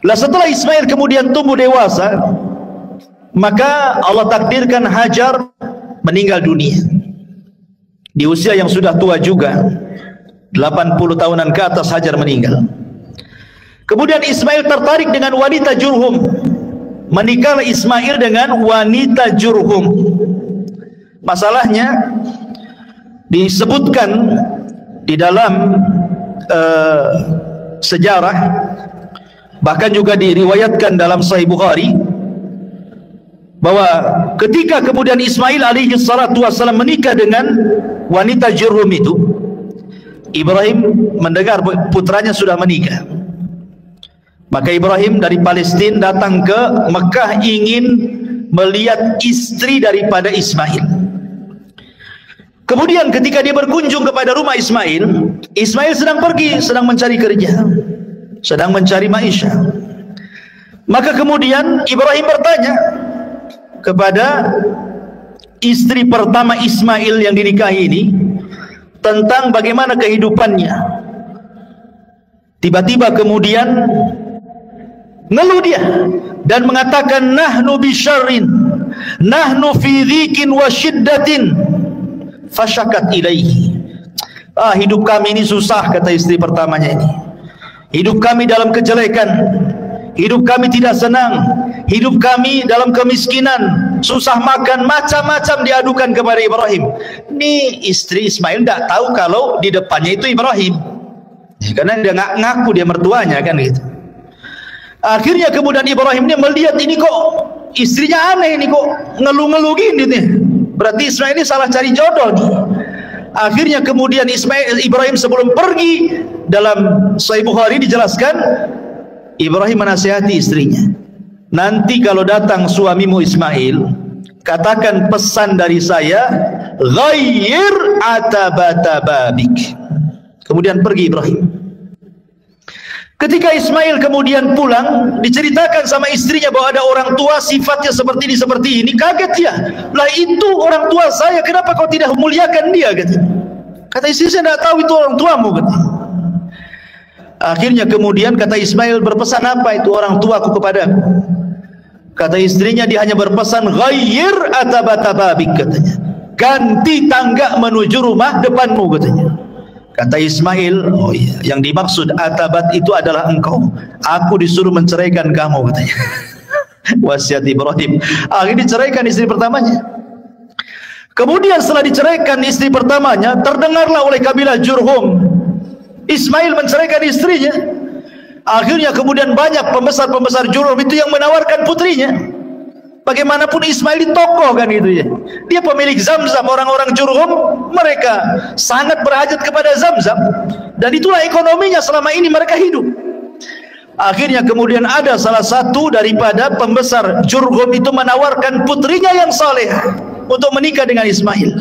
[SPEAKER 2] Lah setelah Ismail kemudian tumbuh dewasa, maka Allah takdirkan Hajar meninggal dunia di usia yang sudah tua juga, 80 tahunan ke atas Hajar meninggal. Kemudian Ismail tertarik dengan wanita Jurhum, menikahlah Ismail dengan wanita Jurhum. Masalahnya disebutkan di dalam sejarah, bahkan juga diriwayatkan dalam Sahih Bukhari, bahwa ketika kemudian Ismail alaihi salatu wassalam menikah dengan wanita Jurhum itu, Ibrahim mendengar putranya sudah menikah. Maka Ibrahim dari Palestina datang ke Mekah ingin melihat istri daripada Ismail. Kemudian ketika dia berkunjung kepada rumah Ismail, Ismail sedang pergi, sedang mencari kerja, sedang mencari maisha. Maka kemudian Ibrahim bertanya kepada istri pertama Ismail yang dinikahi ini tentang bagaimana kehidupannya. Tiba-tiba kemudian ngeluh dia dan mengatakan, nahnu bisyarrin, nahnu fi dhikin wa syiddatin fasyakat ilaihi. Hidup kami ini susah, kata istri pertamanya ini. Hidup kami dalam kejelekan, hidup kami tidak senang, hidup kami dalam kemiskinan, susah makan, macam-macam diadukan kepada Ibrahim. Ini istri Ismail tidak tahu kalau di depannya itu Ibrahim, karena dia nggak ngaku dia mertuanya kan gitu. Akhirnya kemudian Ibrahim ini melihat ini kok istrinya aneh, ini kok ngeluh-ngeluh gini nih, berarti Ismail ini salah cari jodoh nih. Akhirnya kemudian Ibrahim sebelum pergi, dalam Sahih Bukhari dijelaskan, Ibrahim menasihati istrinya, nanti kalau datang suamimu Ismail, katakan pesan dari saya, ghayyir atabata babik. Kemudian pergi Ibrahim. Ketika Ismail kemudian pulang, diceritakan sama istrinya bahwa ada orang tua sifatnya seperti ini. Kaget dia. Lah itu orang tua saya, kenapa kau tidak memuliakan dia? Kata istri, saya tidak tahu itu orang tuamu. Akhirnya kemudian kata Ismail, berpesan apa itu orang tuaku kepadaku? Kata istrinya, dia hanya berpesan, ghayyir atabata babik, katanya, ganti tangga menuju rumah depanmu, katanya. Kata Ismail, oh iya, yang dimaksud atabat itu adalah engkau. Aku disuruh menceraikan kamu, katanya. Wasiat Ibrahim. Akhirnya diceraikan istri pertamanya. Kemudian setelah diceraikan istri pertamanya, terdengarlah oleh kabilah Jurhum Ismail menceraikan istrinya. Akhirnya kemudian banyak pembesar-pembesar Jurhum itu yang menawarkan putrinya. Bagaimanapun Ismail ini tokoh kan gitu ya. Dia pemilik Zamzam, orang-orang Jurhum mereka sangat berhajat kepada Zamzam, dan itulah ekonominya selama ini mereka hidup. Akhirnya kemudian ada salah satu daripada pembesar Jurhum itu menawarkan putrinya yang saleh untuk menikah dengan Ismail.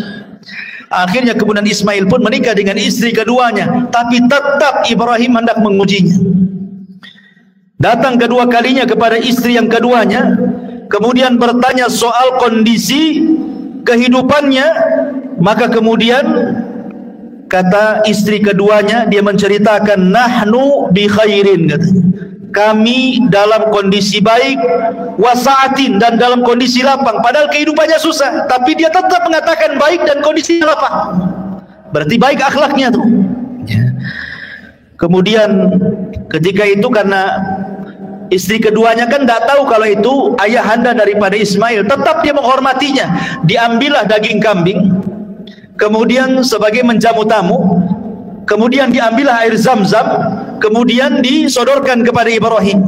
[SPEAKER 2] Akhirnya kemudian Ismail pun menikah dengan istri keduanya, tapi tetap Ibrahim hendak mengujinya. Datang kedua kalinya kepada istri yang keduanya, kemudian bertanya soal kondisi kehidupannya. Maka kemudian kata istri keduanya, dia menceritakan, nahnu bi khairin, katanya, kami dalam kondisi baik, wasaatin, dan dalam kondisi lapang, padahal kehidupannya susah, tapi dia tetap mengatakan baik dan kondisi lapang. Berarti baik akhlaknya tuh. Kemudian ketika itu karena istri keduanya kan tidak tahu kalau itu ayahanda daripada Ismail, tetap dia menghormatinya. Diambillah daging kambing, kemudian sebagai menjamu tamu, kemudian diambillah air zam-zam, kemudian disodorkan kepada Ibrahim.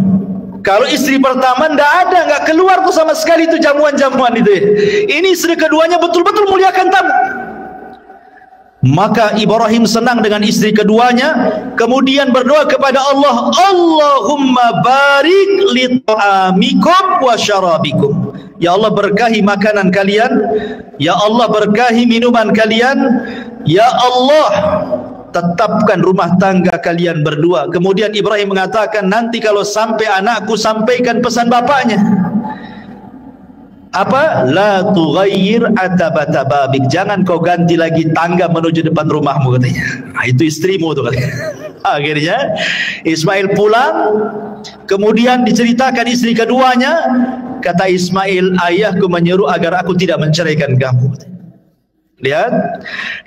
[SPEAKER 2] Kalau istri pertama nggak keluar tuh sama sekali itu jamuan-jamuan itu ya. Ini istri keduanya betul-betul muliakan tamu. Maka Ibrahim senang dengan istri keduanya, kemudian berdoa kepada Allah, Allahumma barik li ta'amikum wa syarabikum. Ya Allah, berkahi makanan kalian, ya Allah berkahi minuman kalian, ya Allah tetapkan rumah tangga kalian berdua. Kemudian Ibrahim mengatakan, nanti kalau sampai anakku, sampaikan pesan bapaknya. Apa? La tughayyir atabata babik. Jangan kau ganti lagi tangga menuju depan rumahmu, katanya. Nah, itu istrimu tuh katanya. Akhirnya Ismail pulang, kemudian diceritakan istri keduanya. Kata Ismail, ayahku menyuruh agar aku tidak menceraikan kamu. Lihat.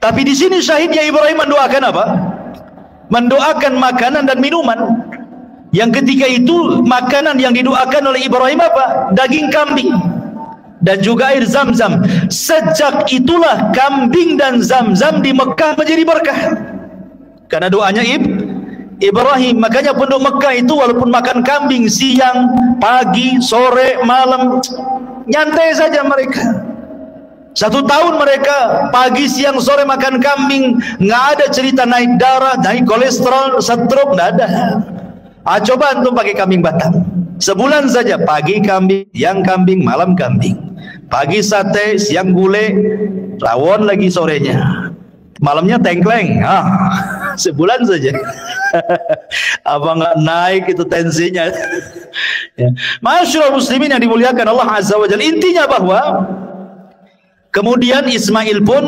[SPEAKER 2] Tapi di sini syahidnya Ibrahim mendoakan apa? Mendoakan makanan dan minuman. Yang ketika itu makanan yang didoakan oleh Ibrahim apa? Daging kambing dan juga air zam-zam. Sejak itulah kambing dan zam-zam di Mekah menjadi berkah karena doanya Ibrahim. Makanya penduduk Mekah itu walaupun makan kambing siang, pagi, sore, malam, nyantai saja mereka. 1 tahun mereka pagi, siang, sore makan kambing, nggak ada cerita naik darah, naik kolesterol, stroke, nggak ada. Coba antum pakai kambing Batam, sebulan saja pagi kambing, siang kambing, malam kambing. Pagi sate, siang gulai, rawon lagi sorenya, malamnya tengkleng. Sebulan saja. Apa nggak naik itu tensinya? Ya. Masyaallah muslimin yang dimuliakan Allah Azza wa Jalla. Intinya bahwa kemudian Ismail pun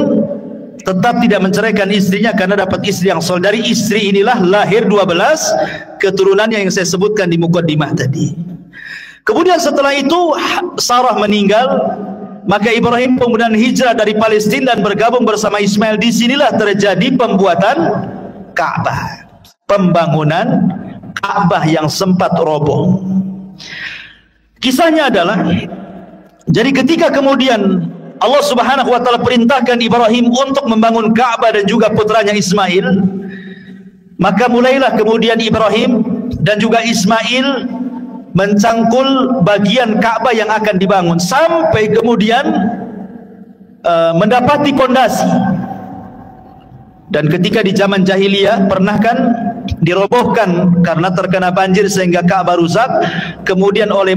[SPEAKER 2] tetap tidak menceraikan istrinya karena dapat istri yang soleh. Dari istri inilah lahir 12 keturunannya yang saya sebutkan di mukaddimah tadi. Kemudian setelah itu Sarah meninggal, maka Ibrahim kemudian hijrah dari Palestina dan bergabung bersama Ismail. Disinilah terjadi pembuatan Ka'bah, pembangunan Ka'bah yang sempat roboh. Kisahnya adalah, jadi ketika kemudian Allah Subhanahu wa taala perintahkan Ibrahim untuk membangun Ka'bah dan juga putranya Ismail, maka mulailah kemudian Ibrahim dan juga Ismail mencangkul bagian Ka'bah yang akan dibangun sampai kemudian mendapati pondasi. Dan ketika di zaman jahiliyah pernah kan dirobohkan karena terkena banjir sehingga Ka'bah rusak, kemudian oleh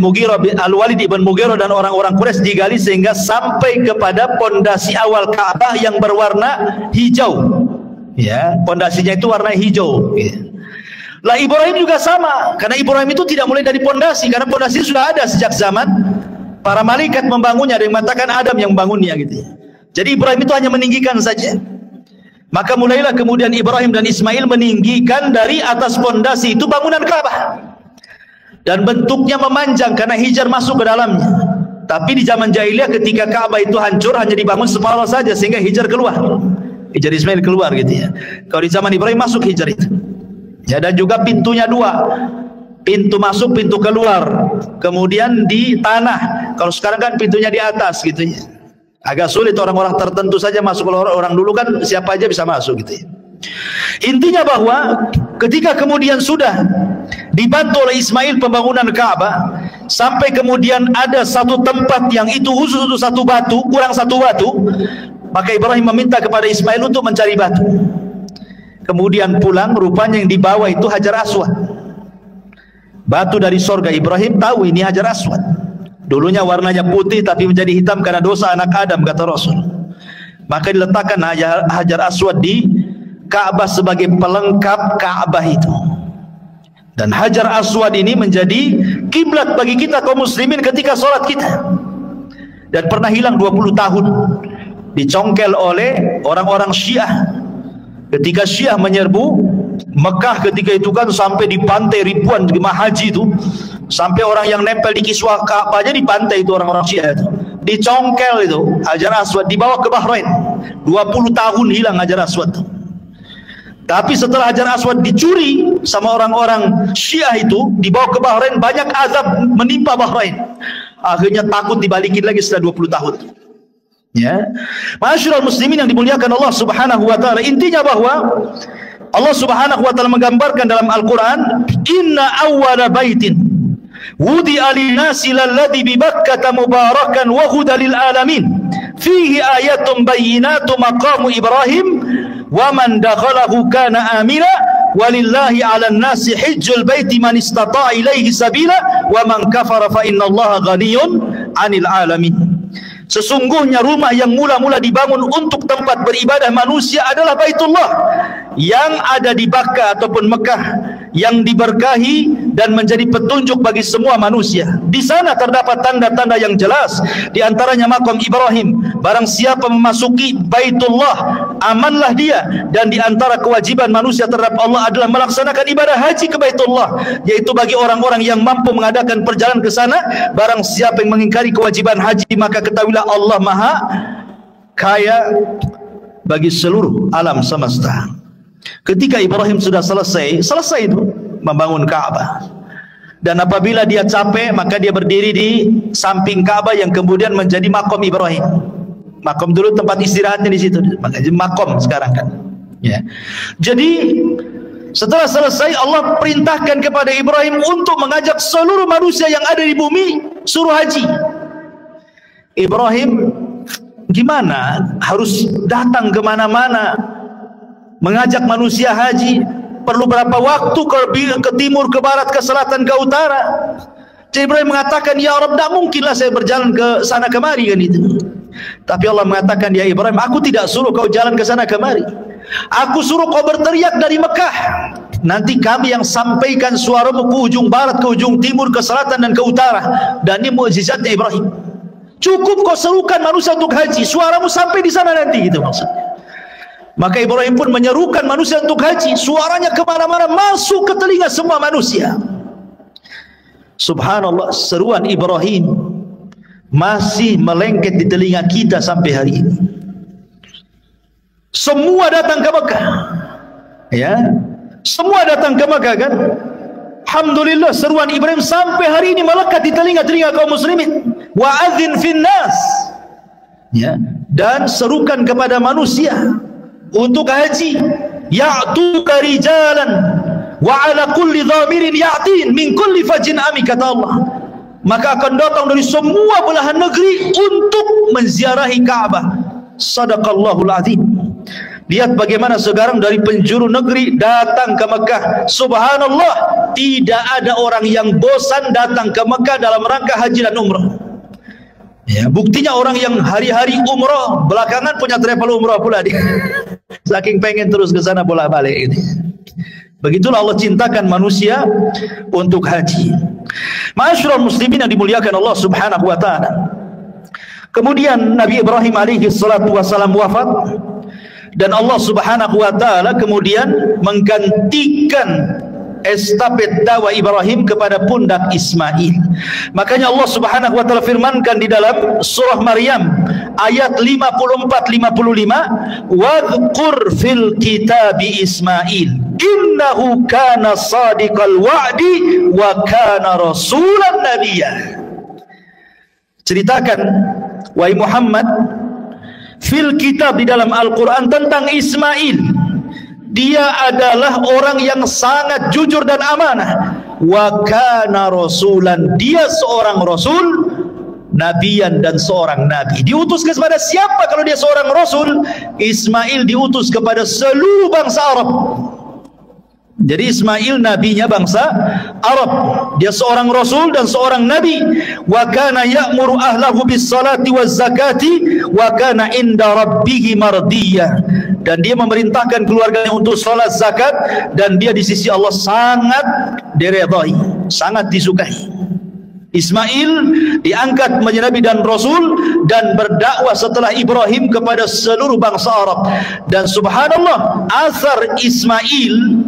[SPEAKER 2] Al-Walid ibn Mughirah dan orang-orang Quraisy digali sehingga sampai kepada pondasi awal Ka'bah yang berwarna hijau. Ya, pondasinya itu warna hijau. Ya. Lah Ibrahim juga sama, karena Ibrahim itu tidak mulai dari pondasi, karena pondasi sudah ada sejak zaman para malaikat membangunnya. Ada yang mengatakan Adam yang membangunnya gitu. Jadi Ibrahim itu hanya meninggikan saja. Maka mulailah kemudian Ibrahim dan Ismail meninggikan dari atas pondasi itu bangunan Ka'bah. Dan bentuknya memanjang karena Hijar masuk ke dalamnya. Tapi di zaman jahiliyah ketika Ka'bah itu hancur hanya dibangun separuh saja sehingga Hijar keluar. Hijar Ismail keluar gitu ya. Kalau di zaman Ibrahim masuk Hijar itu. Ya, dan juga pintunya 2, pintu masuk, pintu keluar, kemudian di tanah. Kalau sekarang kan pintunya di atas gitu ya. Agak sulit, orang-orang tertentu saja masuk. Kalau orang dulu kan siapa aja bisa masuk gitu ya. Intinya bahwa ketika kemudian sudah dibantu oleh Ismail pembangunan Ka'bah, sampai kemudian ada satu tempat yang itu khusus untuk satu batu, kurang satu batu, maka Ibrahim meminta kepada Ismail untuk mencari batu. Kemudian pulang, rupanya yang dibawa itu Hajar Aswad, batu dari sorga. Ibrahim tahu ini Hajar Aswad, dulunya warnanya putih tapi menjadi hitam karena dosa anak Adam, kata Rasul. Maka diletakkan Hajar Aswad di Ka'bah sebagai pelengkap Ka'bah itu. Dan Hajar Aswad ini menjadi kiblat bagi kita kaum muslimin ketika sholat kita. Dan pernah hilang 20 tahun, dicongkel oleh orang-orang Syiah. Ketika Syiah menyerbu Mekah ketika itu kan, sampai dibantai ribuan jemaah haji itu, sampai orang yang nempel di kiswah Ka'bah aja dibantai itu orang-orang Syiah itu, dicongkel itu Hajar Aswad, dibawa ke Bahrain. 20 tahun hilang Hajar Aswad. Tapi setelah Hajar Aswad dicuri sama orang-orang Syiah itu, dibawa ke Bahrain, banyak azab menimpa Bahrain. Akhirnya takut dibalikin lagi setelah 20 tahun. Ya, Ma'asyiral muslimin yang dimuliakan Allah Subhanahu wa taala, intinya bahwa Allah Subhanahu wa taala menggambarkan dalam Al-Qur'an, inna awwala baitin wudi'a lin-nasi lalladzi bi Bakkah mubarakan wa hudan lil alamin fihi ayatun bayyinatun maqamu Ibrahim wa man dakhalahu kana amina walillahi 'alan nasi hajjul baiti man istata'a ilaihi sabila wa man kafara fa innallaha ghaniyyun 'anil alamin. Sesungguhnya rumah yang mula-mula dibangun untuk tempat beribadah manusia adalah Baitullah yang ada di Bakkah ataupun Mekah, yang diberkahi dan menjadi petunjuk bagi semua manusia. Di sana terdapat tanda-tanda yang jelas, di antaranya makam Ibrahim. Barang siapa memasuki Baitullah, amanlah dia. Dan di antara kewajiban manusia terhadap Allah adalah melaksanakan ibadah haji ke Baitullah, yaitu bagi orang-orang yang mampu mengadakan perjalanan ke sana. Barang siapa yang mengingkari kewajiban haji, maka ketahuilah Allah Maha Kaya bagi seluruh alam semesta. Ketika Ibrahim sudah selesai itu membangun Ka'bah, dan apabila dia capek, maka dia berdiri di samping Ka'bah yang kemudian menjadi makom Ibrahim. Makom dulu tempat istirahatnya di situ, makanya makom sekarang kan. Ya. Jadi setelah selesai, Allah perintahkan kepada Ibrahim untuk mengajak seluruh manusia yang ada di bumi suruh haji. Ibrahim gimana? Harus datang kemana-mana mengajak manusia haji. Perlu berapa waktu ke timur, ke barat, ke selatan, ke utara. Jadi Ibrahim mengatakan, ya Rabb, tidak mungkinlah saya berjalan ke sana kemari kan itu. Tapi Allah mengatakan, ya Ibrahim, aku tidak suruh kau jalan ke sana kemari. Aku suruh kau berteriak dari Mekah. Nanti kami yang sampaikan suaramu ke ujung barat, ke ujung timur, ke selatan dan ke utara. Dan ini mukjizatnya Ibrahim. Cukup kau serukan manusia untuk haji, suaramu sampai di sana nanti, gitu maksudnya. Maka Ibrahim pun menyerukan manusia untuk haji, suaranya kemana-mana, masuk ke telinga semua manusia. Subhanallah, seruan Ibrahim masih melengket di telinga kita sampai hari ini. Semua datang ke Mekah, ya, semua datang ke Mekah kan. Alhamdulillah, seruan Ibrahim sampai hari ini melekat di telinga-telinga kaum muslimin. Wa'adzin finnas, ya, dan serukan kepada manusia untuk haji. Ya'tuka rijalan wa ala kulli dhamirin ya'tin min kulli fajin ami, kata Allah. Maka akan datang dari semua belahan negeri untuk menziarahi Ka'bah. Sadaqallahul azim. Lihat bagaimana sekarang dari penjuru negeri datang ke Mekah. Subhanallah, tidak ada orang yang bosan datang ke Mekah dalam rangka haji dan umrah. Ya, buktinya orang yang hari-hari umrah belakangan punya travel umrah pula dia. Saking pengen terus ke sana bolak-balik ini. Begitulah Allah cintakan manusia untuk haji. Ma'asyiral muslimin yang dimuliakan Allah Subhanahu wa taala. Kemudian Nabi Ibrahim alaihi salatu wasalam wafat, dan Allah Subhanahu wa taala kemudian menggantikan estafet dakwah Ibrahim kepada pundak Ismail. Makanya Allah Subhanahu wa taala firmankan di dalam surah Maryam ayat 54-55, wadhkur fil kitabi Ismail innahu kana sadiqal wa'di wa kana rasulan nabiyya. Ceritakan wahai Muhammad fil kitab, di dalam Al-Quran, tentang Ismail. Dia adalah orang yang sangat jujur dan amanah. Wa kana rasulan, dia seorang rasul, nabiyan, dan seorang nabi. Diutus kepada siapa kalau dia seorang rasul? Ismail diutus kepada seluruh bangsa Arab. Jadi Ismail nabinya bangsa Arab. Dia seorang rasul dan seorang nabi. Wa kana ya'muru ahlahu bis salati waz zakati wa kana inda rabbih mardiyah. Dan dia memerintahkan keluarganya untuk salat, zakat, dan dia di sisi Allah sangat diridhai, sangat disukai. Ismail diangkat menjadi nabi dan rasul dan berdakwah setelah Ibrahim kepada seluruh bangsa Arab. Dan subhanallah, asar Ismail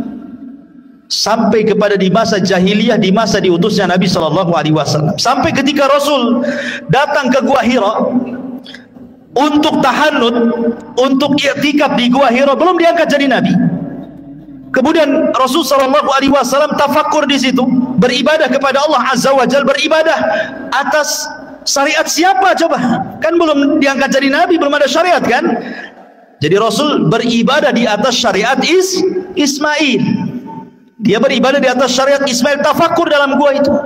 [SPEAKER 2] sampai kepada di masa jahiliyah, di masa diutusnya Nabi SAW. Sampai ketika Rasul datang ke Gua Hira untuk tahannut, untuk i'tikaf di Gua Hira, belum diangkat jadi nabi. Kemudian Rasul SAW tafakkur di situ, beribadah kepada Allah Azza wa Jalla, beribadah atas syariat siapa coba? Kan belum diangkat jadi nabi, belum ada syariat kan? Jadi Rasul beribadah di atas syariat Ismail. Dia beribadah di atas syariat Ismail, tafakkur dalam gua itu.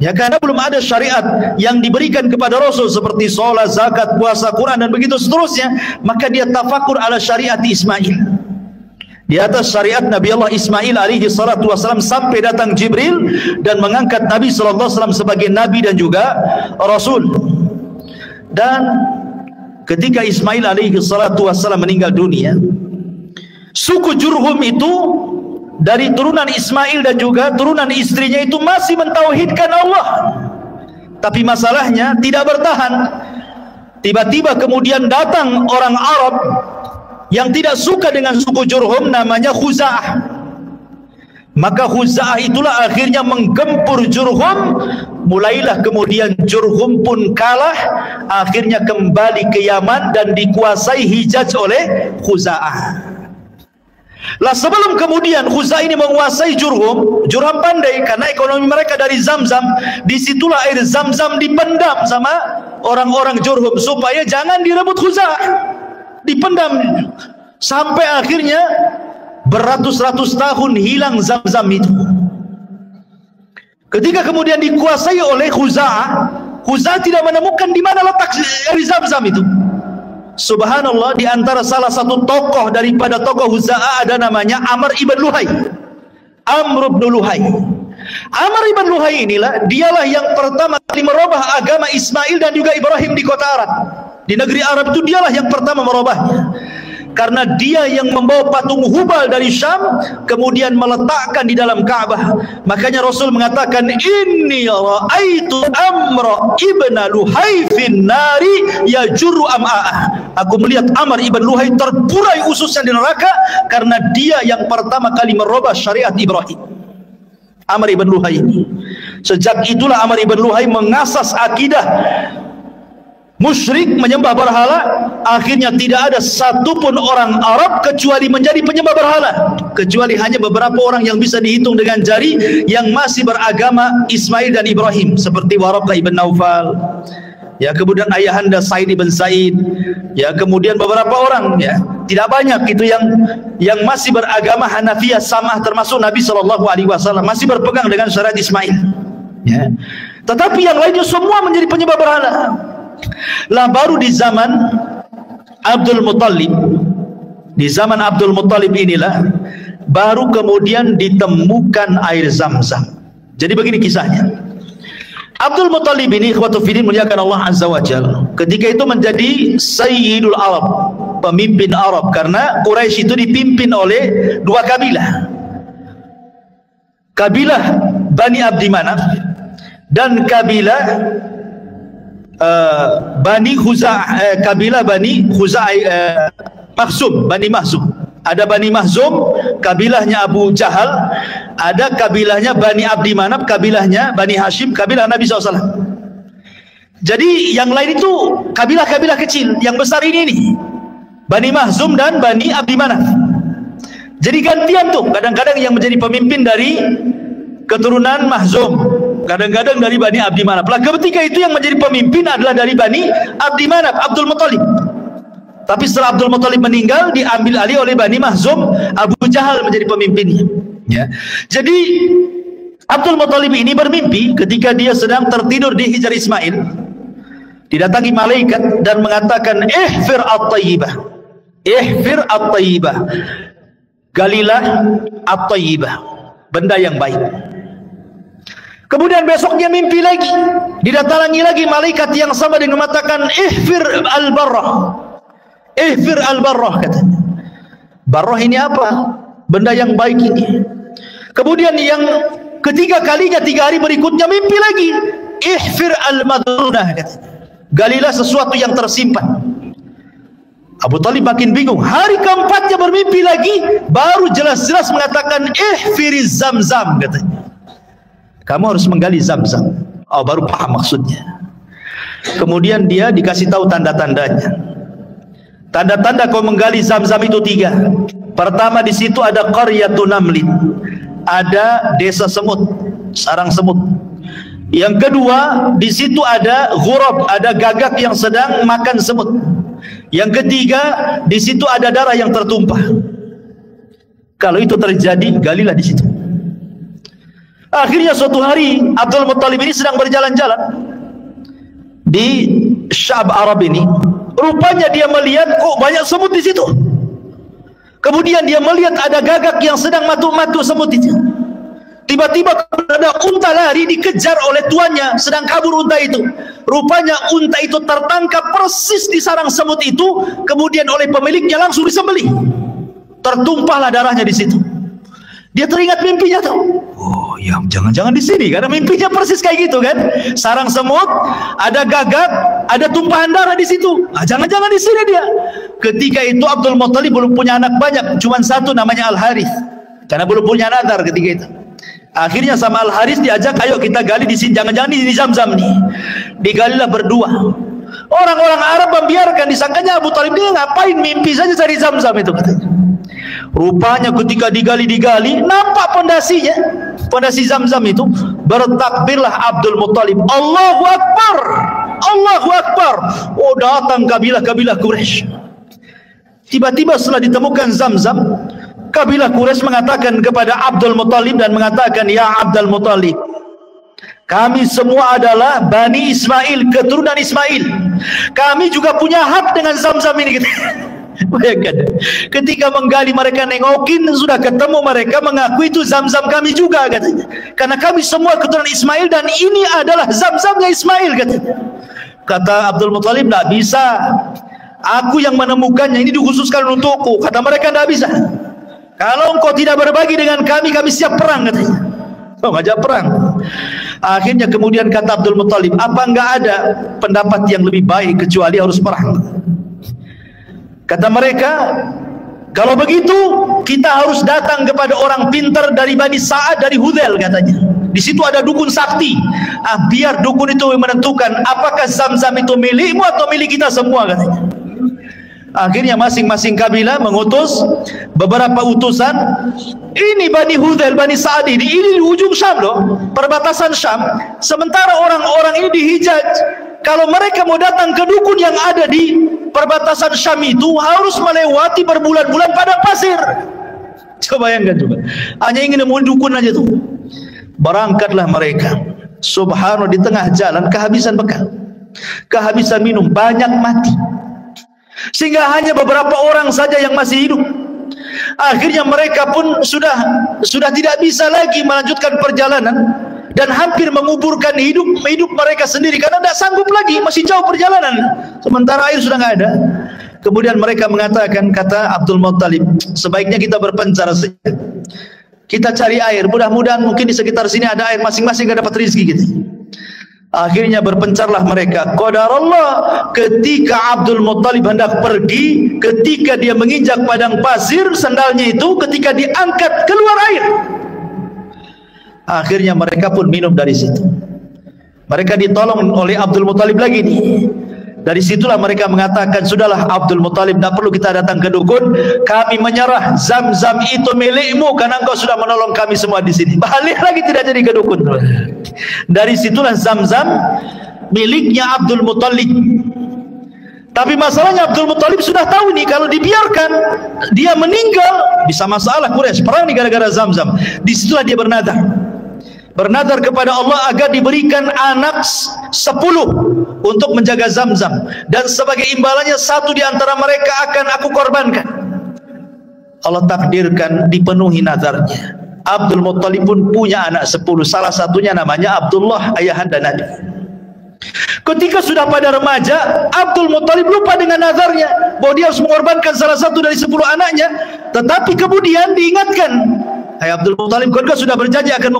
[SPEAKER 2] Ya, karena belum ada syariat yang diberikan kepada Rasul seperti sholat, zakat, puasa, Quran dan begitu seterusnya, maka dia tafakkur ala syariat Ismail. Di atas syariat Nabi Allah Ismail alaihi salatu wassalam sampai datang Jibril dan mengangkat Nabi sallallahu alaihi wasallam sebagai nabi dan juga rasul. Dan ketika Ismail alaihi salatu wassalam meninggal dunia, suku Jurhum itu dari turunan Ismail dan juga turunan istrinya itu masih mentauhidkan Allah. Tapi masalahnya tidak bertahan. Tiba-tiba kemudian datang orang Arab yang tidak suka dengan suku Jurhum, namanya Khuza'ah. Maka Khuza'ah itulah akhirnya menggempur Jurhum. Mulailah kemudian Jurhum pun kalah, akhirnya kembali ke Yaman dan dikuasai Hijaz oleh Khuza'ah. Lah sebelum kemudian Khuza'ah ini menguasai Jurhum, Jurhum pandai karena ekonomi mereka dari Zamzam. Disitulah air Zamzam dipendam sama orang-orang Jurhum supaya jangan direbut Khuza'ah. Dipendam sampai akhirnya beratus-ratus tahun hilang Zamzam itu. Ketika kemudian dikuasai oleh Khuza'ah, Khuza'ah tidak menemukan di mana letak air Zamzam itu. Subhanallah, di antara salah satu tokoh daripada tokoh Khuza'ah ada namanya Amr ibn Luhai. Amr ibn Luhai. Amr ibn Luhai inilah dialah yang pertama kali merubah agama Ismail dan juga Ibrahim di kota Arab. Di negeri Arab itu dialah yang pertama merubahnya. Karena dia yang membawa patung Hubal dari Syam kemudian meletakkan di dalam Ka'bah. Makanya Rasul mengatakan, inni ra'aitu Amr ibn Luhai fin nari yajurru am'a'ah. Aku melihat Amr ibn Luhai terburai ususnya di neraka karena dia yang pertama kali merubah syariat Ibrahim. Amr ibn Luhai ini. Sejak itulah Amr ibn Luhai mengasas akidah musyrik, menyembah berhala. Akhirnya tidak ada satupun orang Arab kecuali menjadi penyembah berhala, kecuali hanya beberapa orang yang bisa dihitung dengan jari yang masih beragama Ismail dan Ibrahim, seperti Waraqah ibn Naufal, ya, kemudian ayahanda Said ibn Said, ya, kemudian beberapa orang, ya, tidak banyak itu yang masih beragama Hanafiyah samah, termasuk Nabi SAW masih berpegang dengan syariat Ismail, ya. Tetapi yang lainnya semua menjadi penyembah berhala. Lah baru di zaman Abdul Muttalib, di zaman Abdul Muttalib inilah baru kemudian ditemukan air Zamzam. Jadi begini kisahnya. Abdul Muttalib ini, ikhwatu fillah, muliakan Allah Azza wa Jalla, ketika itu menjadi Sayyidul Arab, pemimpin Arab, karena Quraisy itu dipimpin oleh dua kabilah, kabilah Bani Abdi Manaf dan kabilah Bani Khuza'ah, kabilah Bani Khuza'ah, Makhzum, Bani Makhzum. Ada Bani Makhzum, kabilahnya Abu Jahal. Ada kabilahnya Bani Abdi Manaf, kabilahnya Bani Hashim, kabilah Nabi SAW. Jadi yang lain itu kabilah-kabilah kecil. Yang besar ini Bani Makhzum dan Bani Abdi Manaf. Jadi gantian tuh, kadang-kadang yang menjadi pemimpin dari keturunan Makhzum, kadang-kadang dari Bani Abdi Manaf. Lah ketika itu yang menjadi pemimpin adalah dari Bani Abdi Manaf, Abdul Muttalib. Tapi setelah Abdul Muttalib meninggal, diambil alih oleh Bani Makhzum, Abu Jahal menjadi pemimpinnya, ya. Jadi Abdul Muttalib ini bermimpi ketika dia sedang tertidur di Hijr Ismail, didatangi malaikat dan mengatakan, ihfir at-tayyibah, ihfir at-tayyibah, galilah at-tayyibah, benda yang baik. Kemudian besoknya mimpi lagi, didatangi lagi malaikat yang sama dengan mengatakan, ihfir al-barrah, ihfir al-barrah, katanya. Barrah ini apa? Benda yang baik ini. Kemudian yang ketiga kalinya, 3 hari berikutnya mimpi lagi, ihfir al-madrunah, katanya. Galilah sesuatu yang tersimpan. Abu Talib makin bingung. Hari keempatnya bermimpi lagi, baru jelas-jelas mengatakan ihfiriz Zamzam, katanya. Kamu harus menggali Zamzam. Oh, baru paham maksudnya. Kemudian dia dikasih tahu tanda-tandanya. Tanda-tanda kau menggali Zamzam itu 3. Pertama, di situ ada qaryatun namlin, ada desa semut, sarang semut. Yang kedua, di situ ada ghurab, ada gagak yang sedang makan semut. Yang ketiga, di situ ada darah yang tertumpah. Kalau itu terjadi, galilah di situ. Akhirnya suatu hari Abdul Muttalib ini sedang berjalan-jalan di Syab Arab ini. Rupanya dia melihat kok banyak semut di situ. Kemudian dia melihat ada gagak yang sedang matu-matu semut itu. Tiba-tiba ada unta lari dikejar oleh tuannya, sedang kabur unta itu. Rupanya unta itu tertangkap persis di sarang semut itu, kemudian oleh pemiliknya langsung disembelih. Tertumpahlah darahnya di situ. Dia teringat mimpinya tuh. Oh ya, jangan-jangan di sini, karena mimpinya persis kayak gitu kan. Sarang semut, ada gagak, ada tumpahan darah di situ. Jangan-jangan di sini dia. Ketika itu Abdul Muttalib belum punya anak banyak, cuma satu namanya Al-Harith. Karena belum punya nazar ketika itu. Akhirnya sama Al-Harith diajak, ayo kita gali di sini, jangan-jangan di Zamzam nih. Digalilah berdua. Orang-orang Arab membiarkan, disangkanya Abu Talib dia ngapain mimpi saja cari Zamzam itu, katanya. Rupanya ketika digali-digali, nampak pondasinya, pondasi Zamzam itu. Bertakbirlah Abdul Muttalib, Allahu Akbar, Allahu Akbar. Oh, datang kabilah-kabilah Quraisy. Tiba-tiba setelah ditemukan Zamzam, kabilah Quraisy mengatakan kepada Abdul Muttalib dan mengatakan, ya Abdul Muttalib, kami semua adalah Bani Ismail, keturunan Ismail. Kami juga punya hak dengan Zamzam ini. Bayangkan, ketika menggali mereka nengokin, sudah ketemu mereka mengaku itu Zamzam kami juga, katanya. Karena kami semua keturunan Ismail dan ini adalah Zamzamnya Ismail, katanya. Kata Abdul Muttalib, tidak bisa. Aku yang menemukannya, ini dikhususkan untukku. Kata mereka, tidak bisa. Kalau engkau tidak berbagi dengan kami, kami siap perang, katanya. Oh, ngajak perang. Akhirnya kemudian kata Abdul Muttalib, apa enggak ada pendapat yang lebih baik kecuali harus perang? Kata mereka, kalau begitu kita harus datang kepada orang pintar dari Bani Sa'ad, dari Hudzail, katanya. Di situ ada dukun sakti. Biar dukun itu menentukan apakah Zamzam itu milikmu atau milik kita semua, katanya. Akhirnya masing-masing kabilah mengutus beberapa utusan. Ini Bani Hudzail, Bani Sa'ad ini di ujung Syam loh, perbatasan Syam. Sementara orang-orang ini di Hijaz. Kalau mereka mau datang ke dukun yang ada di perbatasan Syam itu, harus melewati berbulan-bulan padang pasir. Coba bayangkan coba. Hanya ingin nemuin dukun aja tuh. Berangkatlah mereka. Subhanallah, di tengah jalan kehabisan bekal, kehabisan minum, banyak mati. Sehingga hanya beberapa orang saja yang masih hidup. Akhirnya mereka pun sudah tidak bisa lagi melanjutkan perjalanan dan hampir menguburkan hidup mereka sendiri karena tidak sanggup lagi, masih jauh perjalanan. Sementara air sudah nggak ada. Kemudian mereka mengatakan, kata Abdul Muttalib, sebaiknya kita berpencar saja. Kita cari air, mudah-mudahan mungkin di sekitar sini ada air, masing-masing gak dapat rezeki gitu. Akhirnya berpencarlah mereka. Qadarullah, ketika Abdul Muttalib hendak pergi, ketika dia menginjak padang pasir, sandalnya itu ketika diangkat keluar air. Akhirnya mereka pun minum dari situ. Mereka ditolong oleh Abdul Muttalib lagi nih. Dari situlah mereka mengatakan, sudahlah Abdul Muttalib, tidak perlu kita datang ke dukun, kami menyerah, Zamzam itu milikmu karena engkau sudah menolong kami semua di sini. Balik lagi, tidak jadi ke dukun. Dari situlah Zamzam miliknya Abdul Muttalib. Tapi masalahnya Abdul Muttalib sudah tahu nih, kalau dibiarkan dia meninggal bisa masalah Quraisy, perang nih gara-gara Zamzam. Disitulah dia bernadar kepada Allah agar diberikan anak 10 untuk menjaga Zamzam, dan sebagai imbalannya satu di antara mereka akan aku korbankan. Allah takdirkan dipenuhi nazarnya. Abdul Muttalib pun punya anak 10, salah satunya namanya Abdullah, ayahanda Nabi. Ketika sudah pada remaja, Abdul Muttalib lupa dengan nazarnya bahwa dia harus mengorbankan salah satu dari 10 anaknya. Tetapi kemudian diingatkan, Hai Abdul Muttalib, kau sudah berjanji akan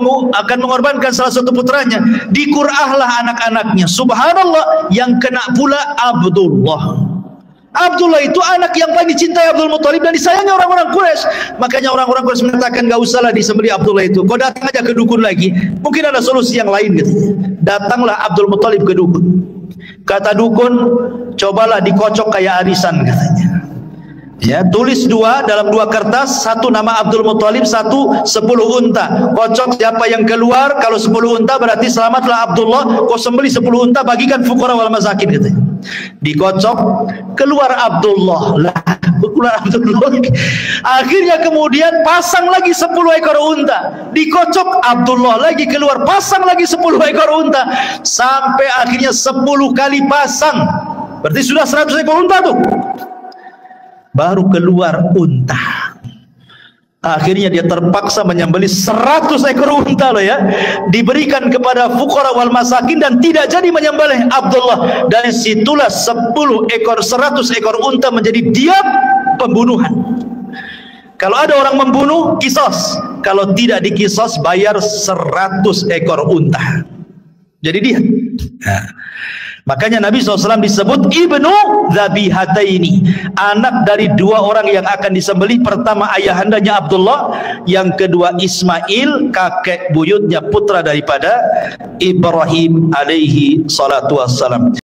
[SPEAKER 2] mengorbankan salah satu putranya. Dikurahlah anak-anaknya. Subhanallah, yang kena pula Abdullah. Abdullah itu anak yang paling dicintai Abdul Muttalib dan disayangi orang-orang Quraisy. Makanya orang-orang Quraisy mengatakan, gak usahlah disembelih Abdullah itu, kau datang aja ke dukun lagi, mungkin ada solusi yang lain gitu. Datanglah Abdul Muttalib ke dukun. Kata dukun, cobalah dikocok kayak arisan katanya. Ya, tulis dalam dua kertas, satu nama Abdul Muttalib, satu 10 unta. Kocok siapa yang keluar, kalau 10 unta berarti selamatlah Abdullah. Kau sembelih 10 unta, bagikan fuqara wal masakin katanya. Dikocok, keluar Abdullah. Lah, keluar Abdullah. Akhirnya kemudian pasang lagi 10 ekor unta. Dikocok Abdullah lagi keluar, pasang lagi 10 ekor unta. Sampai akhirnya 10 kali pasang. Berarti sudah 100 ekor unta tuh. Baru keluar unta. Akhirnya dia terpaksa menyembelih 100 ekor unta loh ya. Diberikan kepada fuqara wal masakin dan tidak jadi menyembelih Abdullah. Dari situlah 100 ekor unta menjadi diat pembunuhan. Kalau ada orang membunuh, kisos. Kalau tidak dikisos, bayar 100 ekor unta. Jadi dia. Nah, makanya Nabi SAW disebut Ibnu Dzabihataini, anak dari dua orang yang akan disembelih. Pertama ayahandanya Abdullah, yang kedua Ismail, kakek buyutnya putra daripada Ibrahim alaihi salatu wassalam.